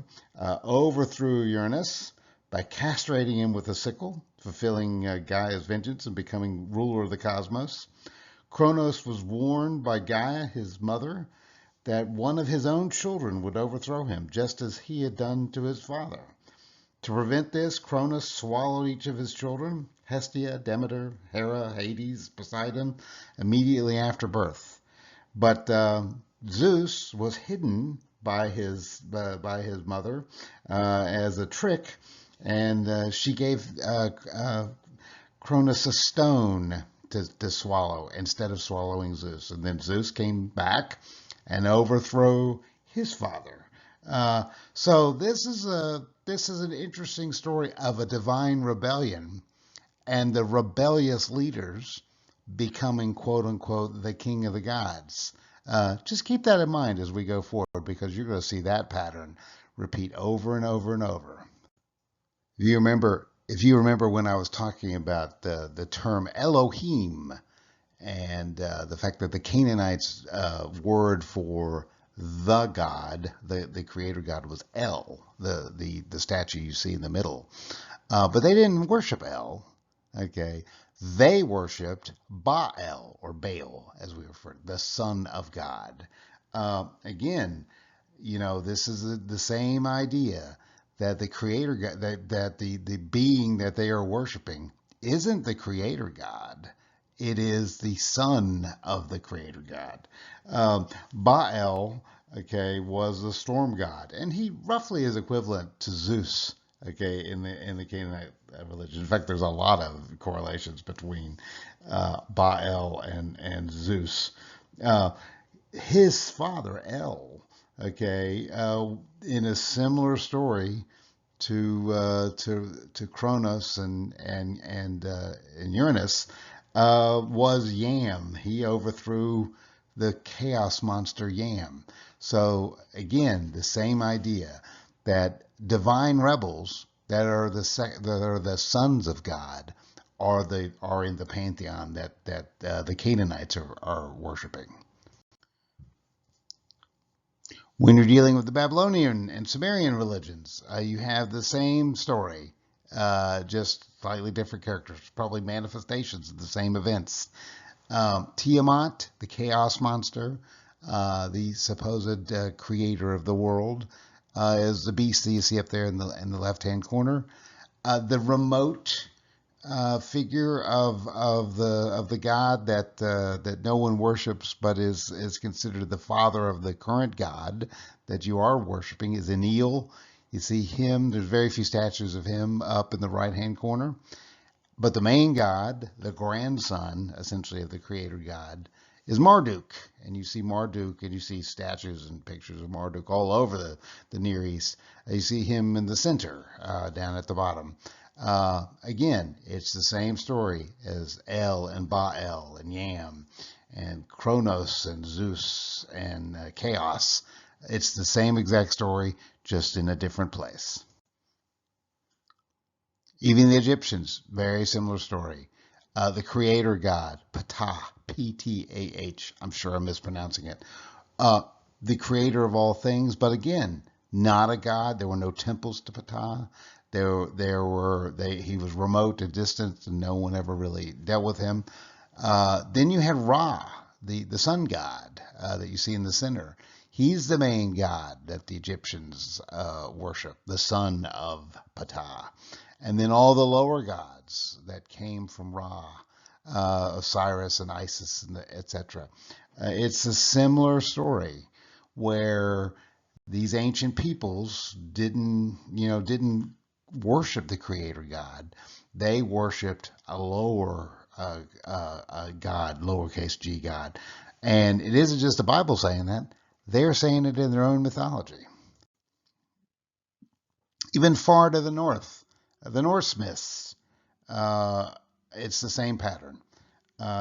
S1: overthrew Uranus by castrating him with a sickle, fulfilling Gaia's vengeance and becoming ruler of the cosmos. Kronos was warned by Gaia, his mother, that one of his own children would overthrow him, just as he had done to his father. To prevent this, Cronus swallowed each of his children, Hestia, Demeter, Hera, Hades, Poseidon, immediately after birth. But Zeus was hidden by his mother as a trick, and she gave Cronus a stone to swallow instead of swallowing Zeus. And then Zeus came back and overthrew his father. So this is an interesting story of a divine rebellion and the rebellious leaders becoming quote unquote the king of the gods. Just keep that in mind as we go forward because you're going to see that pattern repeat over and over and over. If you remember when I was talking about the term Elohim and the fact that the Canaanites' word for the God, the creator God, was El, the statue you see in the middle. But they didn't worship El. Okay, they worshipped Baal or Baal, as we refer to, the Son of God. Again, this is the same idea that the creator God, that the being that they are worshiping isn't the creator God. It is the son of the creator God. Baal, okay, was the storm god, and he roughly is equivalent to Zeus, okay, in the Canaanite religion. In fact, there's a lot of correlations between Baal and Zeus. Uh, his father El, okay, in a similar story to Kronos and Uranus, was Yam. He overthrew the chaos monster Yam. So again, the same idea that divine rebels that are the sons of God are in the pantheon that the Canaanites are worshiping. When you're dealing with the Babylonian and Sumerian religions, you have the same story, just slightly different characters, probably manifestations of the same events. Tiamat, the chaos monster, the supposed creator of the world, is the beast that you see up there in the left-hand corner. The remote figure of the god that no one worships, but is considered the father of the current god that you are worshiping is Enlil. You see him. There's very few statues of him up in the right hand corner. But the main god, the grandson, essentially, of the creator god, is Marduk. And you see Marduk, and you see statues and pictures of Marduk all over the Near East. You see him in the center, down at the bottom. Again, it's the same story as El and Baal and Yam and Kronos and Zeus and Chaos. It's the same exact story, just in a different place. Even the Egyptians, very similar story. The creator god, Ptah, Ptah. I'm sure I'm mispronouncing it. Uh, the creator of all things, but again, not a god. There were no temples to Ptah. He was remote and distant, and no one ever really dealt with him. Then you had Ra, the sun god that you see in the center. He's the main god that the Egyptians worship, the son of Ptah. And then all the lower gods that came from Ra, Osiris and Isis, and etc. It's a similar story where these ancient peoples didn't worship the creator god. They worshipped a lower god, lowercase g god. And it isn't just the Bible saying that, they're saying it in their own mythology. Even far to the north, the Norse myths, uh, it's the same pattern.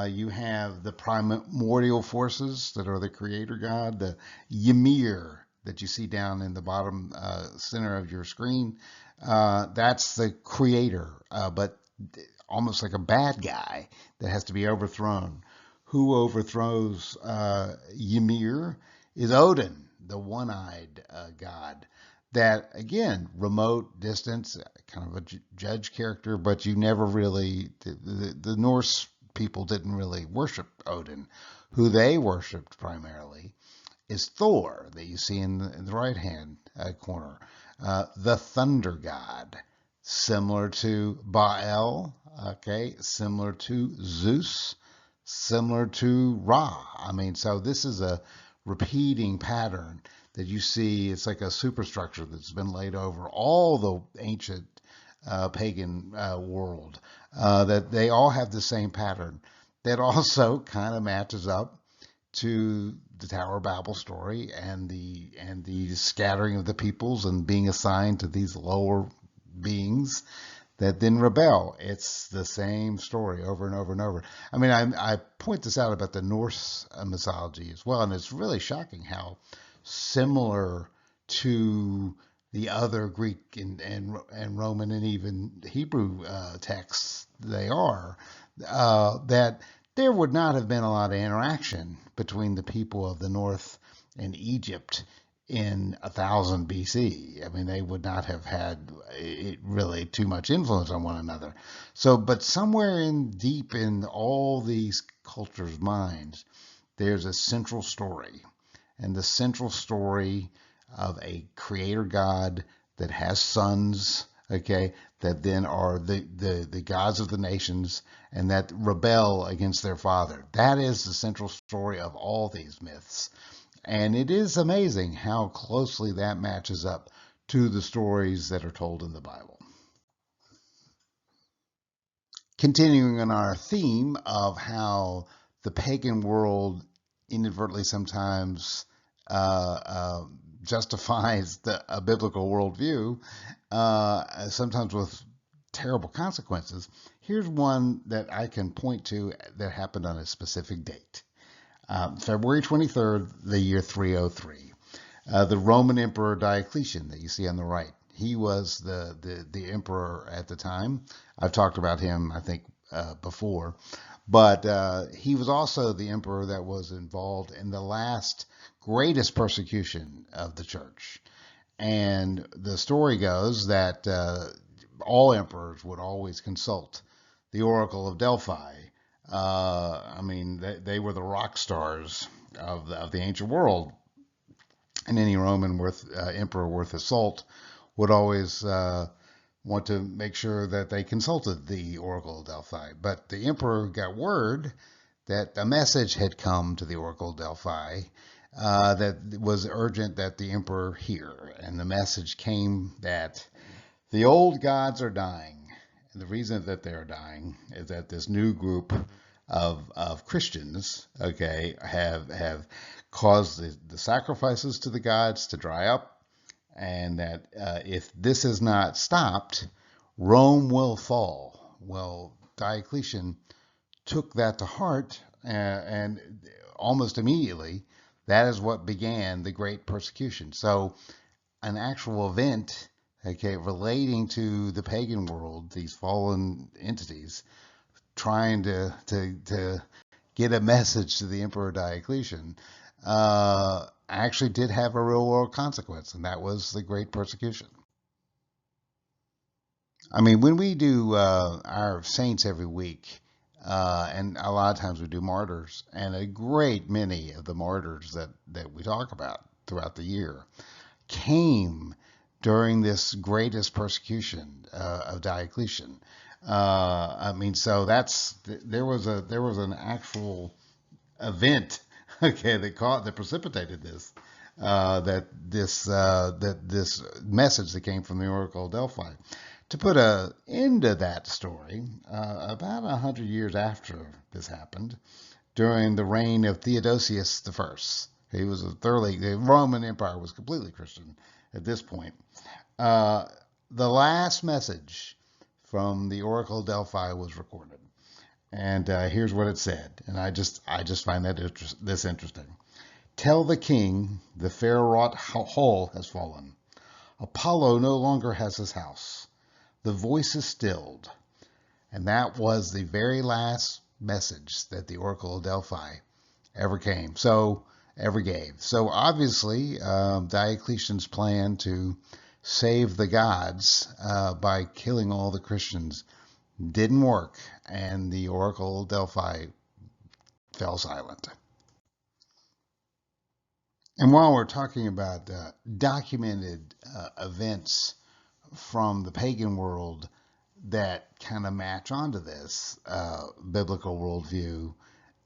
S1: You have the primordial forces that are the creator god, the Ymir that you see down in the bottom center of your screen. That's the creator, but almost like a bad guy that has to be overthrown. Who overthrows Ymir is Odin, the one-eyed god. That again, remote, distance, kind of a judge character, but you never really the Norse people didn't really worship Odin. Who they worshipped primarily is Thor, that you see in the right hand corner, the thunder god, similar to Baal, okay, similar to Zeus, similar to Ra. I mean, so this is a repeating pattern that you see. It's like a superstructure that's been laid over all the ancient pagan world, that they all have the same pattern that also kind of matches up to the Tower of Babel story and the scattering of the peoples and being assigned to these lower beings that then rebel. It's the same story over and over and over. I mean, I point this out about the Norse mythology as well, and it's really shocking how similar to the other Greek and Roman and even Hebrew texts they are, that there would not have been a lot of interaction between the people of the North and Egypt in 1000 BC. I mean, they would not have had really too much influence on one another. So, but somewhere in deep in all these cultures' minds, there's a central story, and the central story of a creator God that has sons, okay, that then are the gods of the nations and that rebel against their father. That is the central story of all these myths. And it is amazing how closely that matches up to the stories that are told in the Bible. Continuing on our theme of how the pagan world inadvertently sometimes justifies a biblical worldview, sometimes with terrible consequences. Here's one that I can point to that happened on a specific date. February 23rd, the year 303. The Roman Emperor Diocletian that you see on the right. He was the emperor at the time. I've talked about him, I think, before. But he was also the emperor that was involved in the last greatest persecution of the church. And the story goes that all emperors would always consult the Oracle of Delphi. I mean, they were the rock stars of the ancient world, and any Roman emperor worth his salt would always want to make sure that they consulted the Oracle of Delphi. But the emperor got word that a message had come to the Oracle of Delphi that was urgent that the emperor hear. And the message came that the old gods are dying. And the reason that they're dying is that this new group of Christians, okay, have caused the sacrifices to the gods to dry up, and that if this is not stopped, Rome will fall. Well, Diocletian took that to heart, and almost immediately, that is what began the Great Persecution. So, an actual event okay, relating to the pagan world, these fallen entities, trying to get a message to the Emperor Diocletian, actually did have a real world consequence, and that was the Great Persecution. I mean, when we do our saints every week, and a lot of times we do martyrs, and a great many of the martyrs that we talk about throughout the year came during this greatest persecution of Diocletian. I mean, so there was an actual event, okay, that precipitated this. That this message that came from the Oracle of Delphi. To put an end to that story, about 100 years after this happened, during the reign of Theodosius I, he was the Roman Empire was completely Christian at this point. Uh, the last message from the Oracle of Delphi was recorded, and here's what it said. And I just find this interesting. Tell the king the fair wrought hall has fallen. Apollo no longer has his house. The voice is stilled. And that was the very last message that the Oracle of Delphi ever gave. So obviously, Diocletian's plan to save the gods by killing all the Christians didn't work, and the Oracle of Delphi fell silent. And while we're talking about documented events from the pagan world that kind of match onto this biblical worldview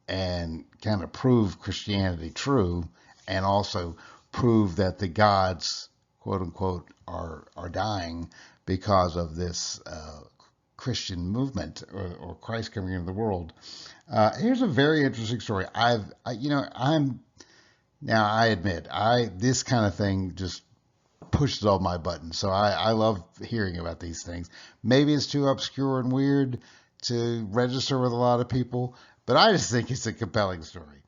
S1: and kind of prove Christianity true, and also prove that the gods, quote unquote, are dying because of this Christian movement, or Christ coming into the world. Here's a very interesting story. I admit, this kind of thing just pushes all my buttons. So I love hearing about these things. Maybe it's too obscure and weird to register with a lot of people, but I just think it's a compelling story.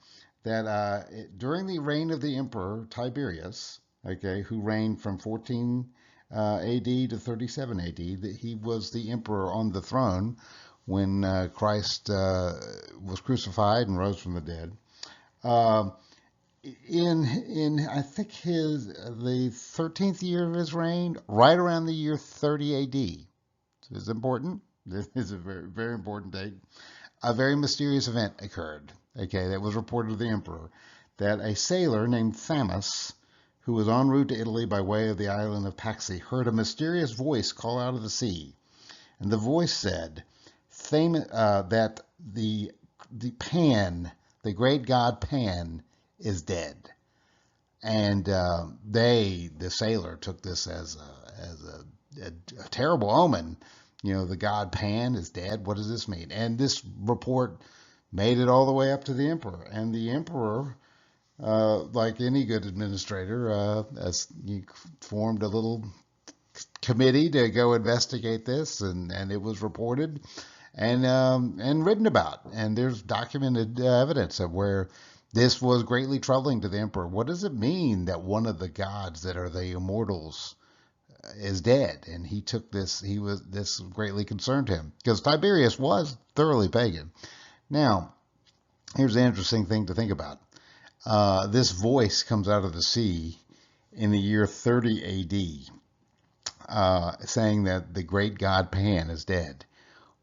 S1: That during the reign of the Emperor Tiberius, okay, who reigned from 14 AD to 37 AD, that he was the emperor on the throne when Christ was crucified and rose from the dead. Um, in I think the 13th year of his reign, right around the year 30 AD. So it's important. This is a very very important date. A very mysterious event occurred. Okay, that was reported to the emperor that a sailor named Thamus, who was en route to Italy by way of the island of Paxi, heard a mysterious voice call out of the sea, and the voice said that the Pan, the great god Pan, is dead. And the sailor took this as a terrible omen. You know, the god Pan is dead. What does this mean? And this report made it all the way up to the emperor. And the emperor, like any good administrator, as he formed a little committee to go investigate this, and it was reported and written about. And there's documented evidence of where this was greatly troubling to the emperor. What does it mean that one of the gods that are the immortals is dead? And he took this. This greatly concerned him because Tiberius was thoroughly pagan. Now, here's the interesting thing to think about. This voice comes out of the sea in the year 30 AD, saying that the great god Pan is dead.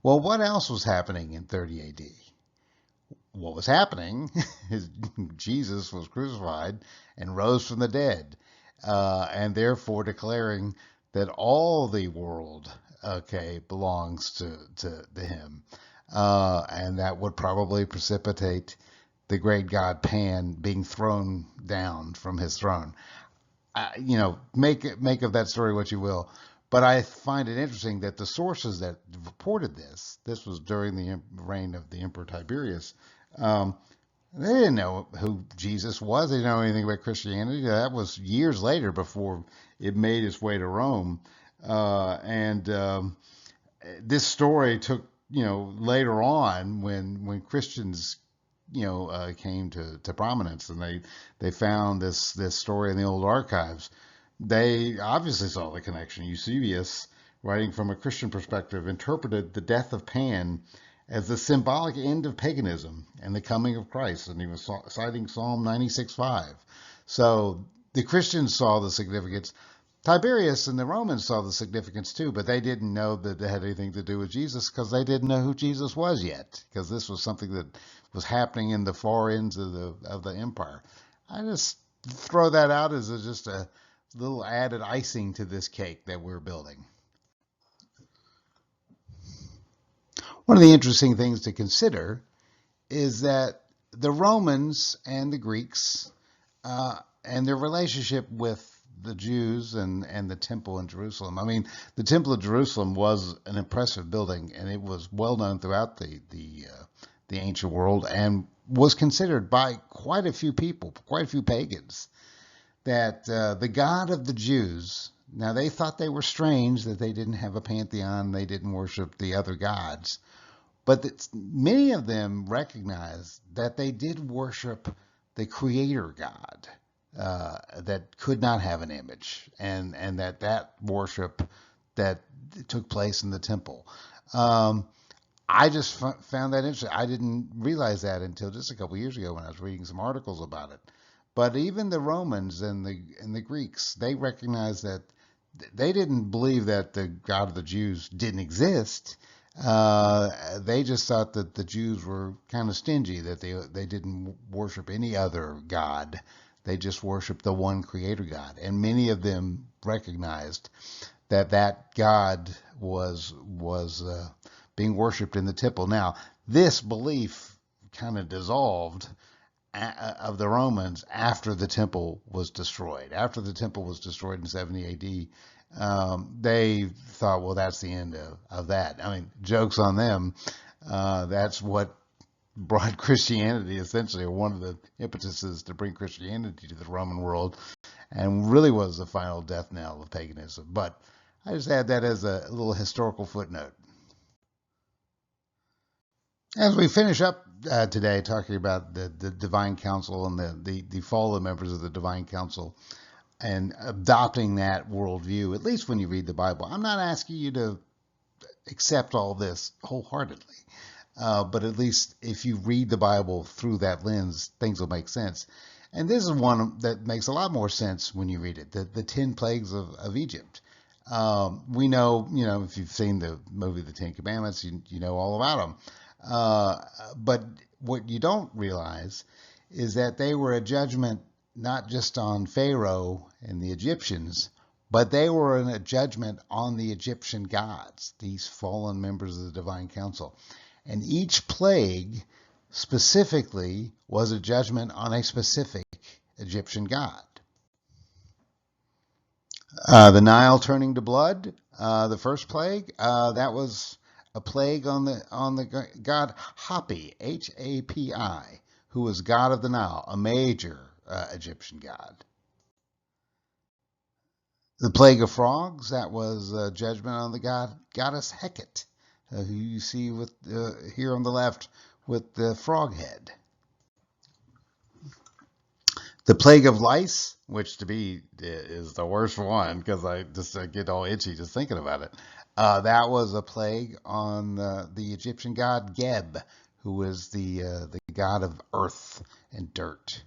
S1: Well, what else was happening in 30 AD? What was happening is Jesus was crucified and rose from the dead, and therefore declaring that all the world, okay, belongs to him, and that would probably precipitate the great god Pan being thrown down from his throne. Make of that story what you will. But I find it interesting that the sources that reported this was during the reign of the Emperor Tiberius. Um, they didn't know who Jesus was. They didn't know anything about Christianity. That was years later before it made its way to Rome. And This story took, later on when Christians, came to prominence, and they found this story in the old archives. They obviously saw the connection. Eusebius, writing from a Christian perspective, interpreted the death of Pan as the symbolic end of paganism and the coming of Christ, and he was citing Psalm 96:5. So the Christians saw the significance. Tiberius and the Romans saw the significance too, but they didn't know that it had anything to do with Jesus because they didn't know who Jesus was yet, because this was something that was happening in the far ends of the empire. I just throw that out as just a little added icing to this cake that we're building. One of the interesting things to consider is that the Romans and the Greeks and their relationship with the Jews and the temple in Jerusalem. I mean, the temple of Jerusalem was an impressive building, and it was well known throughout the ancient world, and was considered by quite a few people, quite a few pagans, that the God of the Jews. Now they thought they were strange that they didn't have a pantheon, they didn't worship the other gods, but many of them recognized that they did worship the Creator God that could not have an image, and that worship that took place in the temple. I just found that interesting. I didn't realize that until just a couple years ago when I was reading some articles about it. But even the Romans and the Greeks, they recognized that they didn't believe that the God of the Jews didn't exist. They just thought that the Jews were kind of stingy, that they didn't worship any other God. They just worshiped the one Creator God. And many of them recognized that that God was being worshipped in the temple. Now, this belief kind of dissolved of the Romans after the temple was destroyed. After the temple was destroyed in 70 AD, they thought, well, that's the end of that. I mean, joke's on them. That's what brought Christianity, essentially, or one of the impetuses to bring Christianity to the Roman world, and really was the final death knell of paganism. But I just add that as a little historical footnote. As we finish up today talking about the Divine Council and the fallen members of the Divine Council and adopting that worldview, at least when you read the Bible, I'm not asking you to accept all this wholeheartedly, but at least if you read the Bible through that lens, things will make sense. And this is one that makes a lot more sense when you read it, the 10 plagues of Egypt. We know, if you've seen the movie The Ten Commandments, you know all about them. But what you don't realize is that they were a judgment not just on Pharaoh and the Egyptians, but they were a judgment on the Egyptian gods, these fallen members of the Divine Council. And each plague specifically was a judgment on a specific Egyptian god. The Nile turning to blood, the first plague, that was a plague on the god Hapi, Hapi, who was god of the Nile, a major Egyptian god. The plague of frogs, that was a judgment on the goddess Hecate, who you see with here on the left with the frog head. The plague of lice, which to me is the worst one because I just get all itchy just thinking about it. That was a plague on the Egyptian god Geb, who was the god of earth and dirt.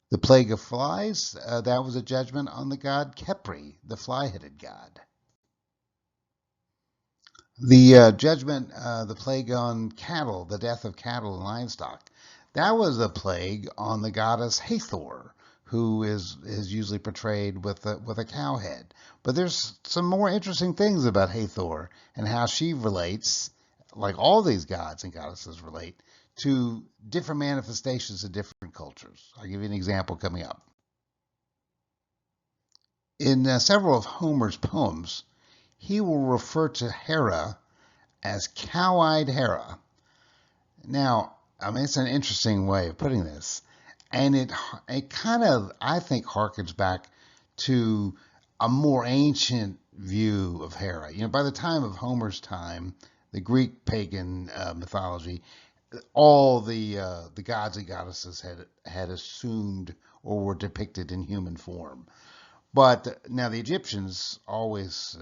S1: The plague of flies, that was a judgment on the god Khepri, the fly-headed god. The judgment, the plague on cattle, the death of cattle and livestock, that was a plague on the goddess Hathor, who is usually portrayed with a cow head. But there's some more interesting things about Hathor and how she relates, like all these gods and goddesses relate, to different manifestations of different cultures. I'll give you an example coming up. In several of Homer's poems, he will refer to Hera as cow-eyed Hera. Now, I mean, it's an interesting way of putting this, and it kind of, I think, harkens back to a more ancient view of Hera. By the time of Homer's time, the Greek pagan mythology, all the gods and goddesses had assumed or were depicted in human form. But now the Egyptians always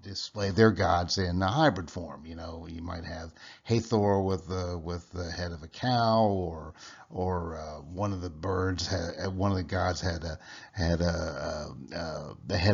S1: display their gods in a hybrid form. You know, you might have Hathor with the head of a cow, or one of the birds one of the gods had the head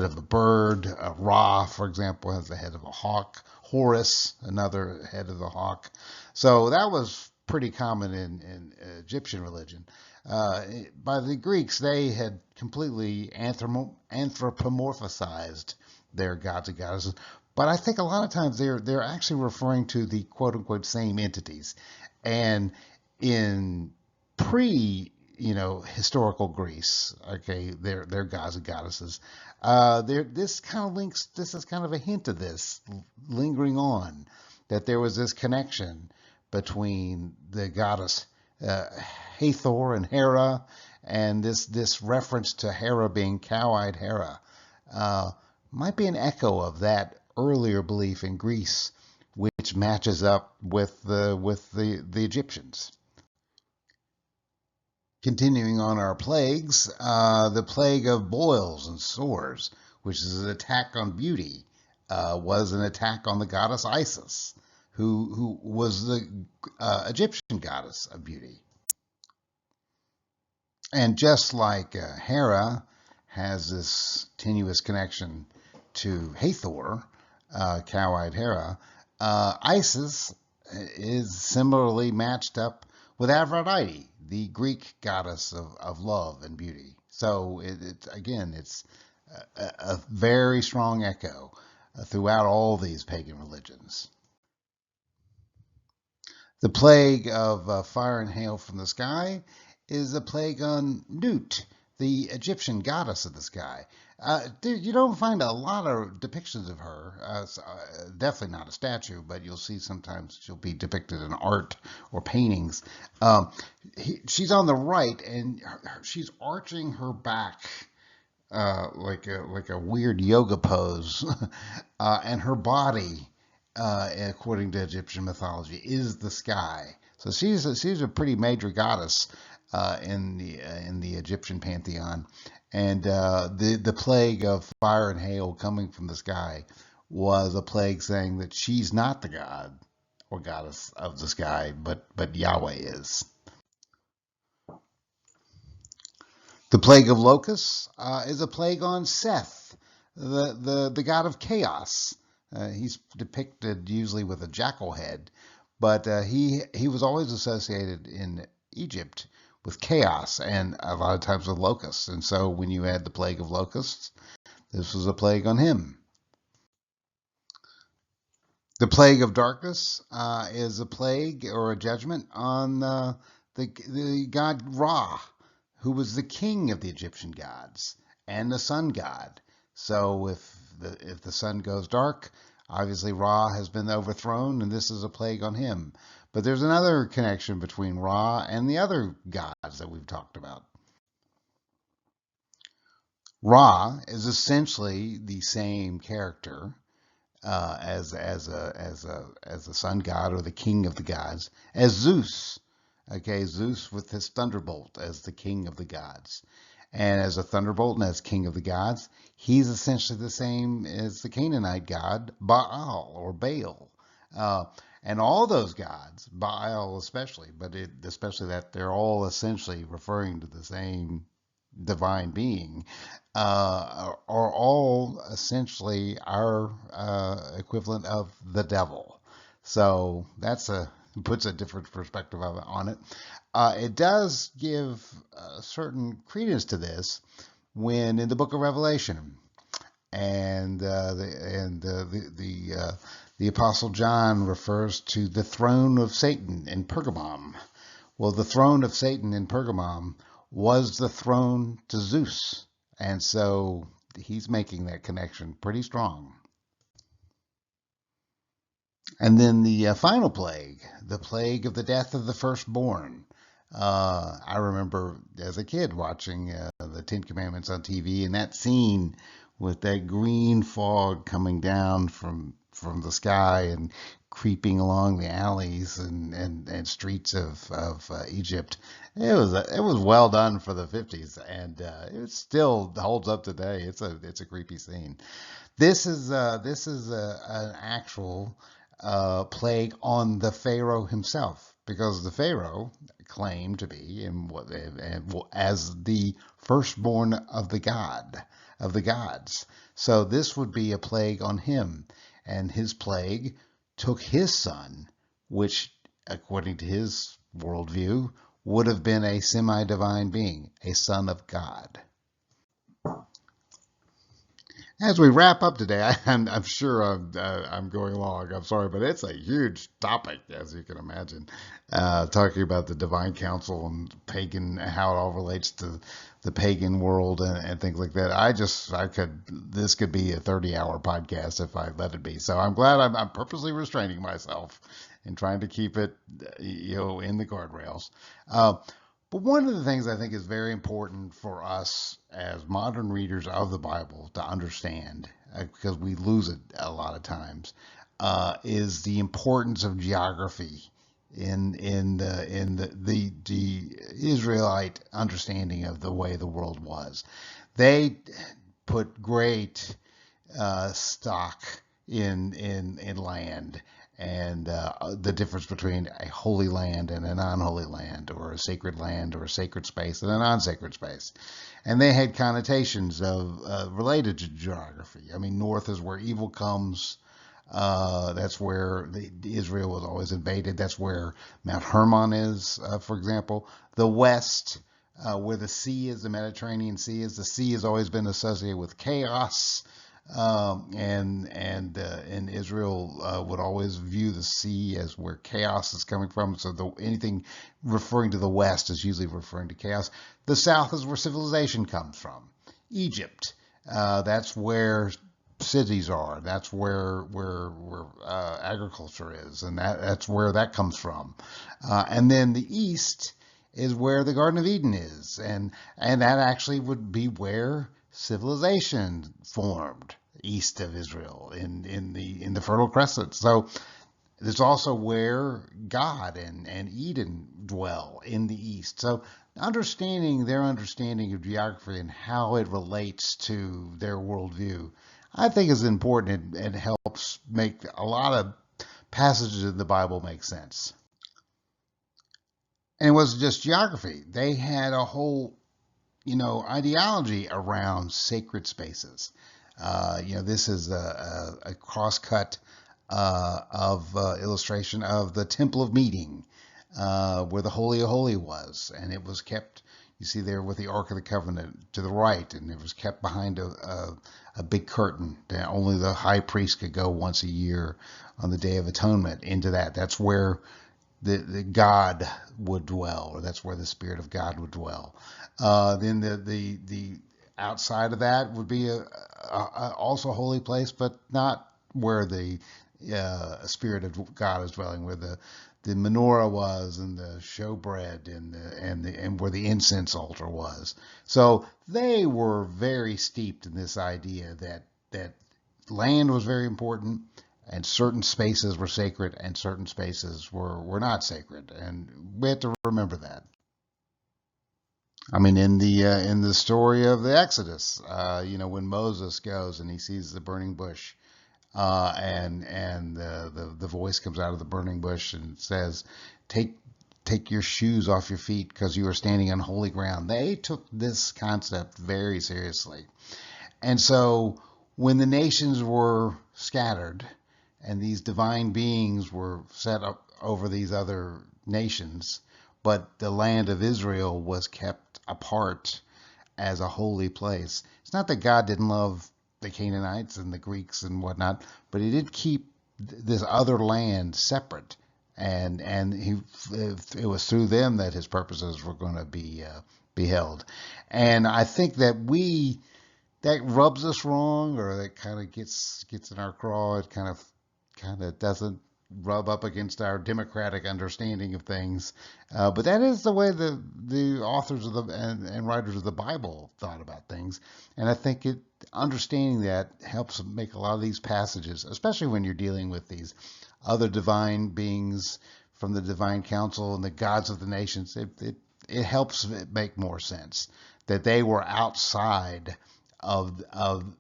S1: of a bird. Ra, for example, has the head of a hawk. Horus, another head of the hawk. So that was pretty common in Egyptian religion. By the Greeks, they had completely anthropomorphized their gods and goddesses. But I think a lot of times they're actually referring to the quote unquote same entities. And in pre historical Greece, okay, their gods and goddesses, this kind of links. This is kind of a hint of this lingering on, that there was this connection between the goddess uh, Hathor and Hera, and this reference to Hera being cow-eyed Hera uh, might be an echo of that earlier belief in Greece, which matches up with the Egyptians. Continuing on our plagues, the plague of boils and sores, which is an attack on beauty, was an attack on the goddess Isis, who was the Egyptian goddess of beauty. And just like Hera has this tenuous connection to Hathor, cow-eyed Hera, Isis is similarly matched up with Aphrodite, the Greek goddess of love and beauty. So again, it's a very strong echo throughout all these pagan religions. The plague of fire and hail from the sky is a plague on Nut, the Egyptian goddess of the sky. You don't find a lot of depictions of her. Definitely not a statue, but you'll see sometimes she'll be depicted in art or paintings. She's on the right, and she's arching her back like a weird yoga pose, and her body, according to Egyptian mythology, is the sky. So she's a pretty major goddess in the Egyptian pantheon, and the plague of fire and hail coming from the sky was a plague saying that she's not the god or goddess of the sky, but Yahweh is. The plague of locusts is a plague on Seth, the god of chaos. He's depicted usually with a jackal head, but he was always associated in Egypt with chaos and a lot of times with locusts. And so when you had the plague of locusts, this was a plague on him. The plague of darkness is a plague or a judgment on the god Ra, who was the king of the Egyptian gods and the sun god. So if the sun goes dark, obviously Ra has been overthrown, and this is a plague on him. But there's another connection between Ra and the other gods that we've talked about. Ra is essentially the same character as the sun god or the king of the gods as Zeus. Okay, Zeus with his thunderbolt as the king of the gods. And as a thunderbolt and as king of the gods, he's essentially the same as the Canaanite god Baal or Baal. Uh, and all those gods, Baal especially, but especially that they're all essentially referring to the same divine being, are all essentially our equivalent of the devil. So puts a different perspective on it. It does give certain credence to this when in the Book of Revelation, and the Apostle John refers to the throne of Satan in Pergamum. Well, the throne of Satan in Pergamum was the throne to Zeus, and so he's making that connection pretty strong. And then the final plague, the plague of the death of the firstborn. I remember as a kid watching the Ten Commandments on TV, and that scene with that green fog coming down from the sky and creeping along the alleys and streets of Egypt. It was well done for the 50s, and it still holds up today. It's a creepy scene. This is an actual plague on the Pharaoh himself, because the Pharaoh claimed to be as the firstborn of the gods. So this would be a plague on him, and his plague took his son, which, according to his worldview, would have been a semi-divine being, a son of God. As we wrap up today, I'm sure I'm going long. I'm sorry, but it's a huge topic, as you can imagine. Talking about the divine council and pagan, how it all relates to the pagan world and things like that. This could be a 30-hour podcast if I let it be. So I'm glad I'm purposely restraining myself and trying to keep it, in the guardrails. Uh, but one of the things I think is very important for us as modern readers of the Bible to understand, because we lose it a lot of times, is the importance of geography in the Israelite understanding of the way the world was. They put great stock in land and the difference between a holy land and a non-holy land, or a sacred land or a sacred space and a non-sacred space. And they had connotations of related to geography. I mean, north is where evil comes. That's where Israel was always invaded. That's where Mount Hermon is, for example. The west, where the sea is, the Mediterranean Sea is, the sea has always been associated with chaos. And Israel would always view the sea as where chaos is coming from. So anything referring to the west is usually referring to chaos. The south is where civilization comes from. Egypt, that's where cities are. That's where agriculture is, and that's where that comes from. And then the east is where the Garden of Eden is, and that actually would be where civilization formed east of Israel in the Fertile Crescent. So it's also where God and Eden dwell, in the east. So understanding their understanding of geography and how it relates to their worldview, I think, is important and helps make a lot of passages in the Bible make sense. And it wasn't just geography. They had a whole, ideology around sacred spaces. This is a cross-cut of illustration of the Temple of Meeting, where the Holy of Holy was, and it was kept. You see there with the Ark of the Covenant to the right, and it was kept behind a big curtain that only the high priest could go once a year on the Day of Atonement into that. That's where the God would dwell, or that's where the Spirit of God would dwell. Then the outside of that would be also a holy place, but not where the Spirit of God is dwelling, where the menorah was, and the showbread, and where the incense altar was. So they were very steeped in this idea that land was very important, and certain spaces were sacred, and certain spaces were not sacred, and we have to remember that. I mean, in the story of the Exodus, when Moses goes and he sees the burning bush, and the voice comes out of the burning bush and says, "Take your shoes off your feet, because you are standing on holy ground." They took this concept very seriously, and so when the nations were scattered, and these divine beings were set up over these other nations, but the land of Israel was kept apart as a holy place. It's not that God didn't love the Canaanites and the Greeks and whatnot, but he did keep this other land separate, and it was through them that his purposes were going to be beheld. And I think that rubs us wrong, or that kind of gets in our craw. It kind of doesn't rub up against our democratic understanding of things. But that is the way the authors of and writers of the Bible thought about things. And I think understanding that helps make a lot of these passages, especially when you're dealing with these other divine beings from the divine council and the gods of the nations. It helps it make more sense that they were outside of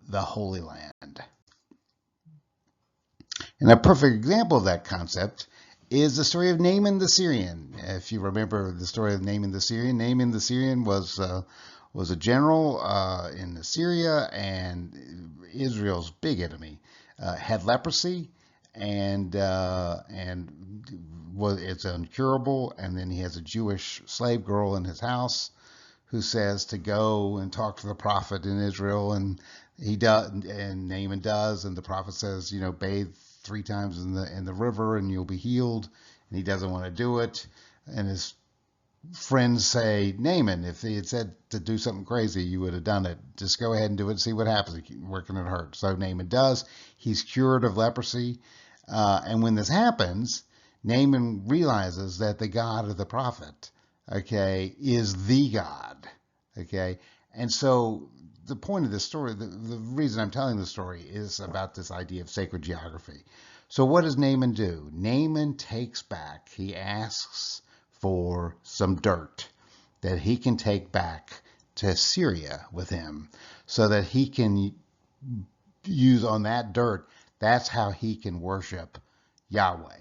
S1: the Holy Land. And a perfect example of that concept is the story of Naaman the Syrian. If you remember the story of Naaman the Syrian was a general in Syria and Israel's big enemy. Had leprosy and it's incurable. And then he has a Jewish slave girl in his house who says to go and talk to the prophet in Israel, and he does, and Naaman does, and the prophet says, bathe 3 times in the river and you'll be healed. And he doesn't want to do it, and his friends say, Naaman, if he had said to do something crazy, you would have done it. Just go ahead and do it and see what happens. Where can it hurt? So Naaman does. He's cured of leprosy, and when this happens, Naaman realizes that the God of the prophet, okay, is the God, okay? And so the point of this story, the reason I'm telling the story is about this idea of sacred geography. So what does Naaman do? Naaman takes back, he asks for some dirt that he can take back to Syria with him so that he can use on that dirt, that's how he can worship Yahweh.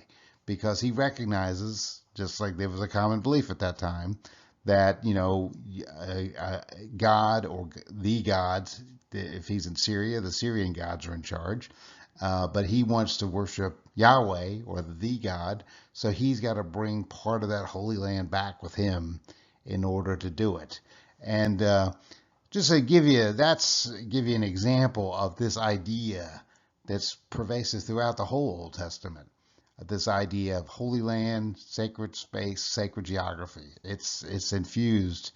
S1: Because he recognizes, just like there was a common belief at that time, that, God or the gods, if he's in Syria, the Syrian gods are in charge. But he wants to worship Yahweh or the God, so he's got to bring part of that Holy Land back with him in order to do it. And just to give you an example of this idea that's pervasive throughout the whole Old Testament. This idea of Holy Land, sacred space, sacred geography. It's infused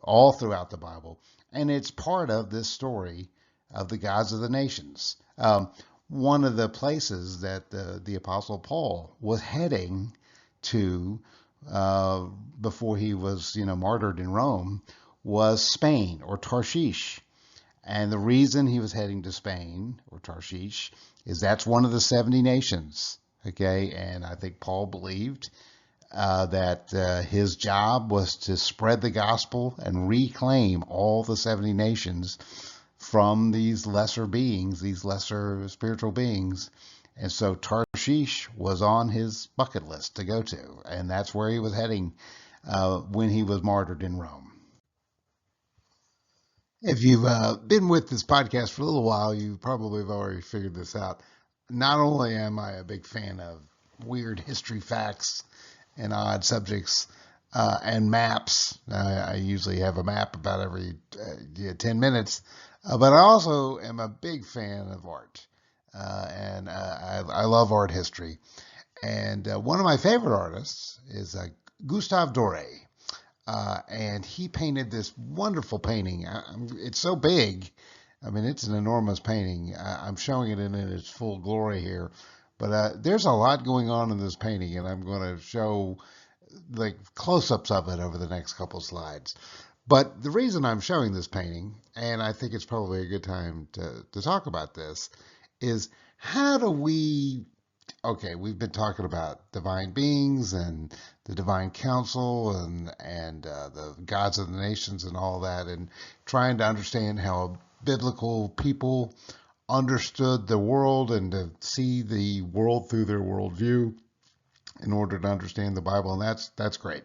S1: all throughout the Bible, and it's part of this story of the gods of the nations. One of the places that the Apostle Paul was heading to before he was, martyred in Rome was Spain or Tarshish. And the reason he was heading to Spain or Tarshish is that's one of the 70 nations. Okay, and I think Paul believed that his job was to spread the gospel and reclaim all the 70 nations from these lesser beings, these lesser spiritual beings. And so Tarshish was on his bucket list to go to, and that's where he was heading when he was martyred in Rome. If you've been with this podcast for a little while, you probably have already figured this out. Not only am I a big fan of weird history facts and odd subjects and maps, I usually have a map about every 10 minutes, but I also am a big fan of art. And I love art history. And one of my favorite artists is Gustave Doré. And he painted this wonderful painting. It's so big. I mean, it's an enormous painting. I'm showing it in its full glory here. But there's a lot going on in this painting, and I'm going to show like close-ups of it over the next couple slides. But the reason I'm showing this painting, and I think it's probably a good time to talk about this, is how do we okay, we've been talking about divine beings and the divine council and the gods of the nations and all that, and trying to understand how biblical people understood the world and to see the world through their worldview in order to understand the Bible, and that's great.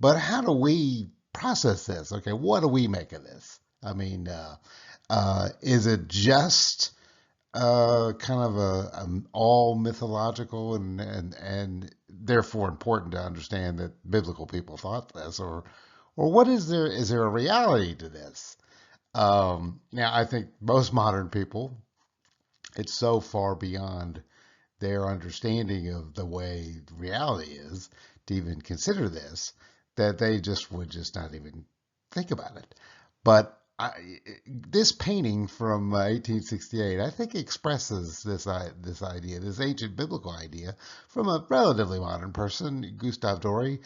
S1: But how do we process this? Okay, what do we make of this? I mean, is it just kind of all mythological and therefore important to understand that biblical people thought this, or what is there? Is there a reality to this? Now, I think most modern people, it's so far beyond their understanding of the way reality is to even consider this that they just would just not even think about it. But this painting from 1868, I think, expresses this idea, this ancient biblical idea, from a relatively modern person, Gustave Doré,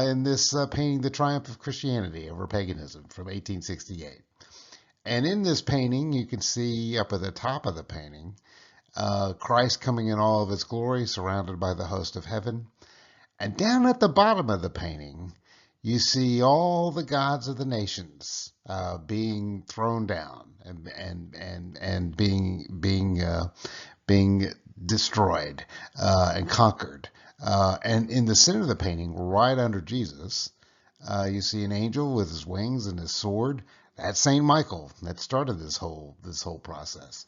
S1: in this painting, "The Triumph of Christianity Over Paganism" from 1868. And in this painting, you can see up at the top of the painting, Christ coming in all of his glory, surrounded by the host of heaven. And down at the bottom of the painting, you see all the gods of the nations being thrown down and being destroyed and conquered. And in the center of the painting, right under Jesus, you see an angel with his wings and his sword. That's Saint Michael that started this whole process.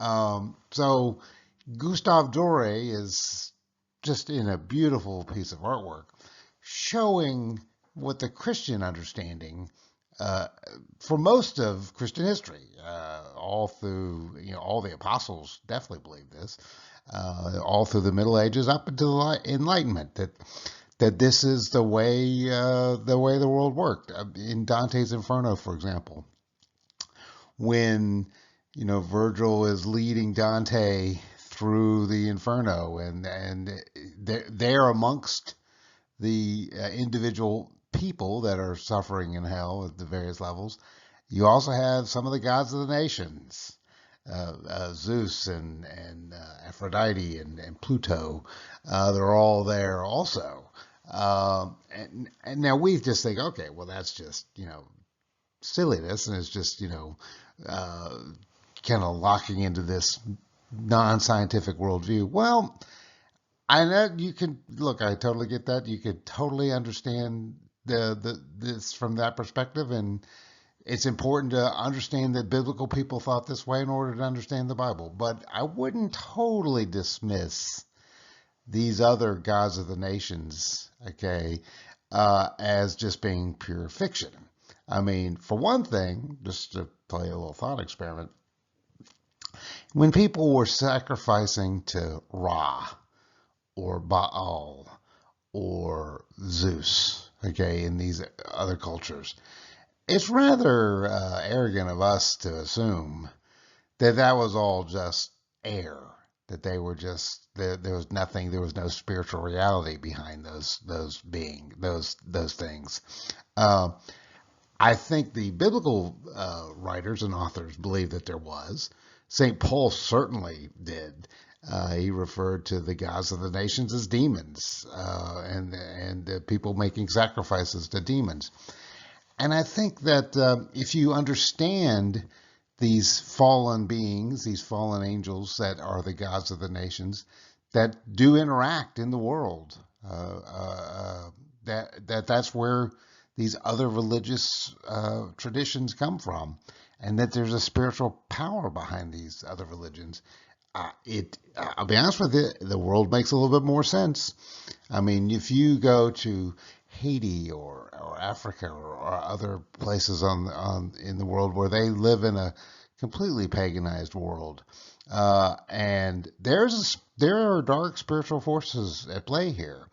S1: So Gustave Doré is just in a beautiful piece of artwork, showing what the Christian understanding for most of Christian history, all through, all the apostles definitely believed this, all through the Middle Ages up until the Enlightenment, that this is the way the world worked. In Dante's Inferno, for example, when Virgil is leading Dante through the Inferno, and they're amongst the individual people that are suffering in hell at the various levels. You also have some of the gods of the nations, Zeus and Aphrodite and Pluto. They're all there also. And now we just think, okay, well, that's just silliness, and it's just uh, kind of locking into this non-scientific worldview. Well, I know you can look. I totally get that. You could totally understand this from that perspective, and it's important to understand that biblical people thought this way in order to understand the Bible. But I wouldn't totally dismiss these other gods of the nations, okay, as just being pure fiction. I mean, for one thing, just to play a little thought experiment, when people were sacrificing to Ra or Baal or Zeus, okay, in these other cultures, it's rather arrogant of us to assume that that was all just air, that they were just there was nothing, there was no spiritual reality behind those things. Uh, I think the biblical writers and authors believe that there was. St. Paul certainly did. He referred to the gods of the nations as demons, and people making sacrifices to demons. And I think that if you understand these fallen beings, these fallen angels that are the gods of the nations, that do interact in the world, that's where these other religious traditions come from, and that there's a spiritual power behind these other religions. I'll be honest with you, the world makes a little bit more sense. I mean, if you go to Haiti or Africa or other places in the world where they live in a completely paganized world, and there are dark spiritual forces at play here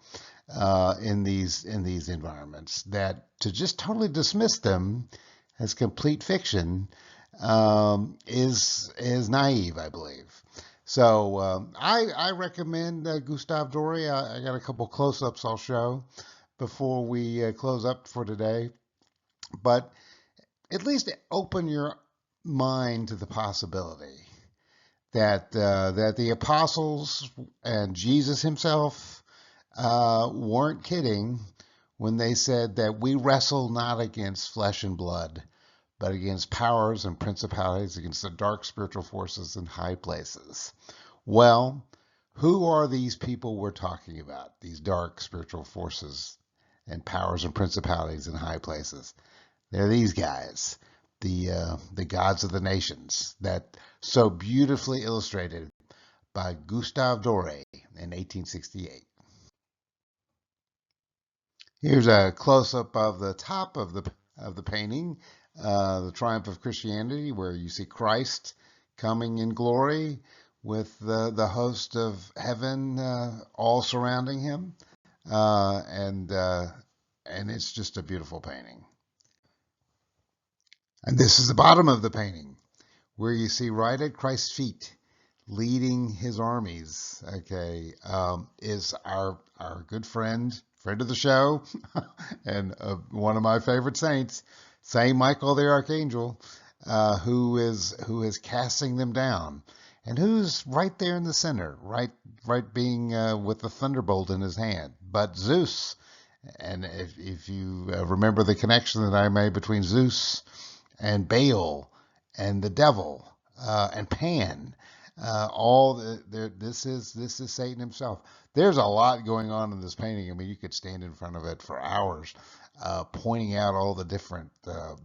S1: in these environments, that to just totally dismiss them as complete fiction is naive, I believe. So I recommend Gustave Doré. I got a couple close-ups I'll show before we close up for today, but at least open your mind to the possibility that the apostles and Jesus himself weren't kidding when they said that we wrestle not against flesh and blood, but against powers and principalities, against the dark spiritual forces in high places. Well, who are these people we're talking about, these dark spiritual forces and powers and principalities in high places? They're these guys, the gods of the nations, that so beautifully illustrated by Gustave Doré in 1868. Here's a close-up of the top of the painting, the Triumph of Christianity, where you see Christ coming in glory with the host of heaven all surrounding him, and it's just a beautiful painting. And this is the bottom of the painting, where you see right at Christ's feet, leading his armies, okay, is our good friend of the show, and one of my favorite saints, Saint Michael the Archangel, who is casting them down, and who's right there in the center, right being with the thunderbolt in his hand, but Zeus. And if you remember the connection that I made between Zeus and Baal and the devil and Pan, this is Satan himself. There's a lot going on in this painting. I mean, you could stand in front of it for hours, pointing out all the different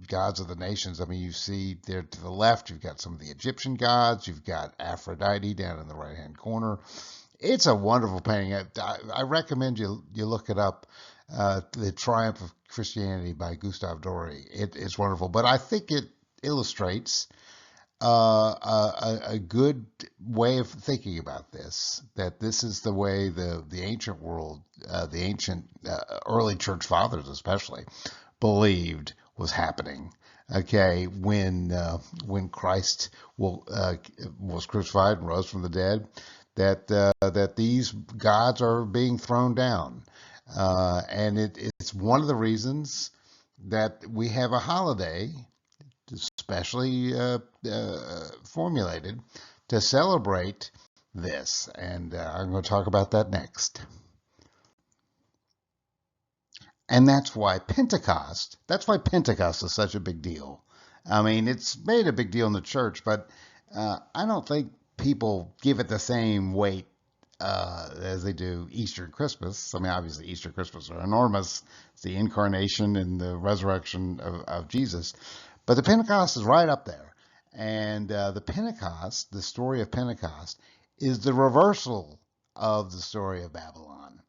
S1: gods of the nations. I mean, you see there to the left, you've got some of the Egyptian gods. You've got Aphrodite down in the right-hand corner. It's a wonderful painting. I recommend you look it up. The Triumph of Christianity by Gustave Doré. It's wonderful, but I think it illustrates a good way of thinking about this. That this is the way the ancient world, the ancient early church fathers especially, believed was happening. Okay, when Christ was crucified and rose from the dead, that these gods are being thrown down. And it's one of the reasons that we have a holiday, especially formulated, to celebrate this. And I'm going to talk about that next. And that's why Pentecost is such a big deal. I mean, it's made a big deal in the church, but I don't think people give it the same weight as they do Easter and Christmas. I mean, obviously, Easter and Christmas are enormous. It's the incarnation and the resurrection of Jesus. But the Pentecost is right up there. And the story of Pentecost, is the reversal of the story of Babylon.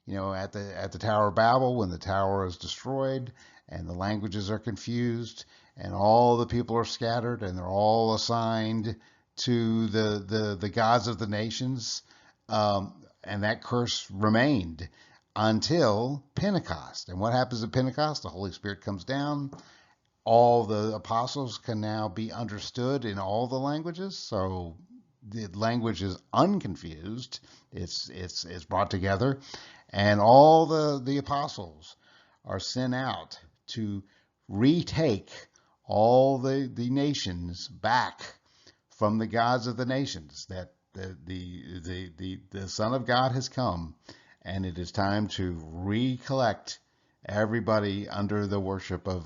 S1: At the Tower of Babel, when the tower is destroyed and the languages are confused and all the people are scattered and they're all assigned to the gods of the nations, and that curse remained until Pentecost. And what happens at Pentecost? The Holy Spirit comes down. All the apostles can now be understood in all the languages. So the language is unconfused. It's brought together, and all the apostles are sent out to retake all the nations back from the gods of the nations. That the Son of God has come, and it is time to recollect everybody under the worship of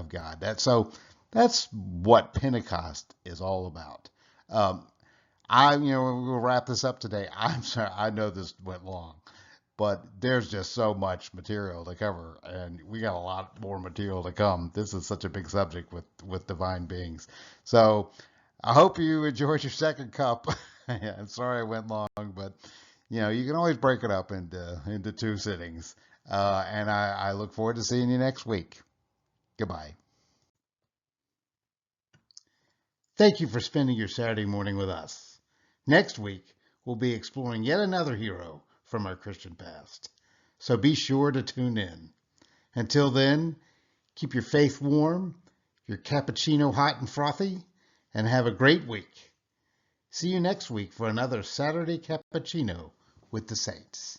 S1: God. That's what Pentecost is all about. We'll wrap this up today. I'm sorry, I know this went long, but there's just so much material to cover, and we got a lot more material to come. This is such a big subject with divine beings. So I hope you enjoyed your second cup. I'm sorry I went long, but you can always break it up into two sittings. And I look forward to seeing you next week. Goodbye. Thank you for spending your Saturday morning with us. Next week, we'll be exploring yet another hero from our Christian past. So be sure to tune in. Until then, keep your faith warm, your cappuccino hot and frothy, and have a great week. See you next week for another Saturday Cappuccino with the Saints.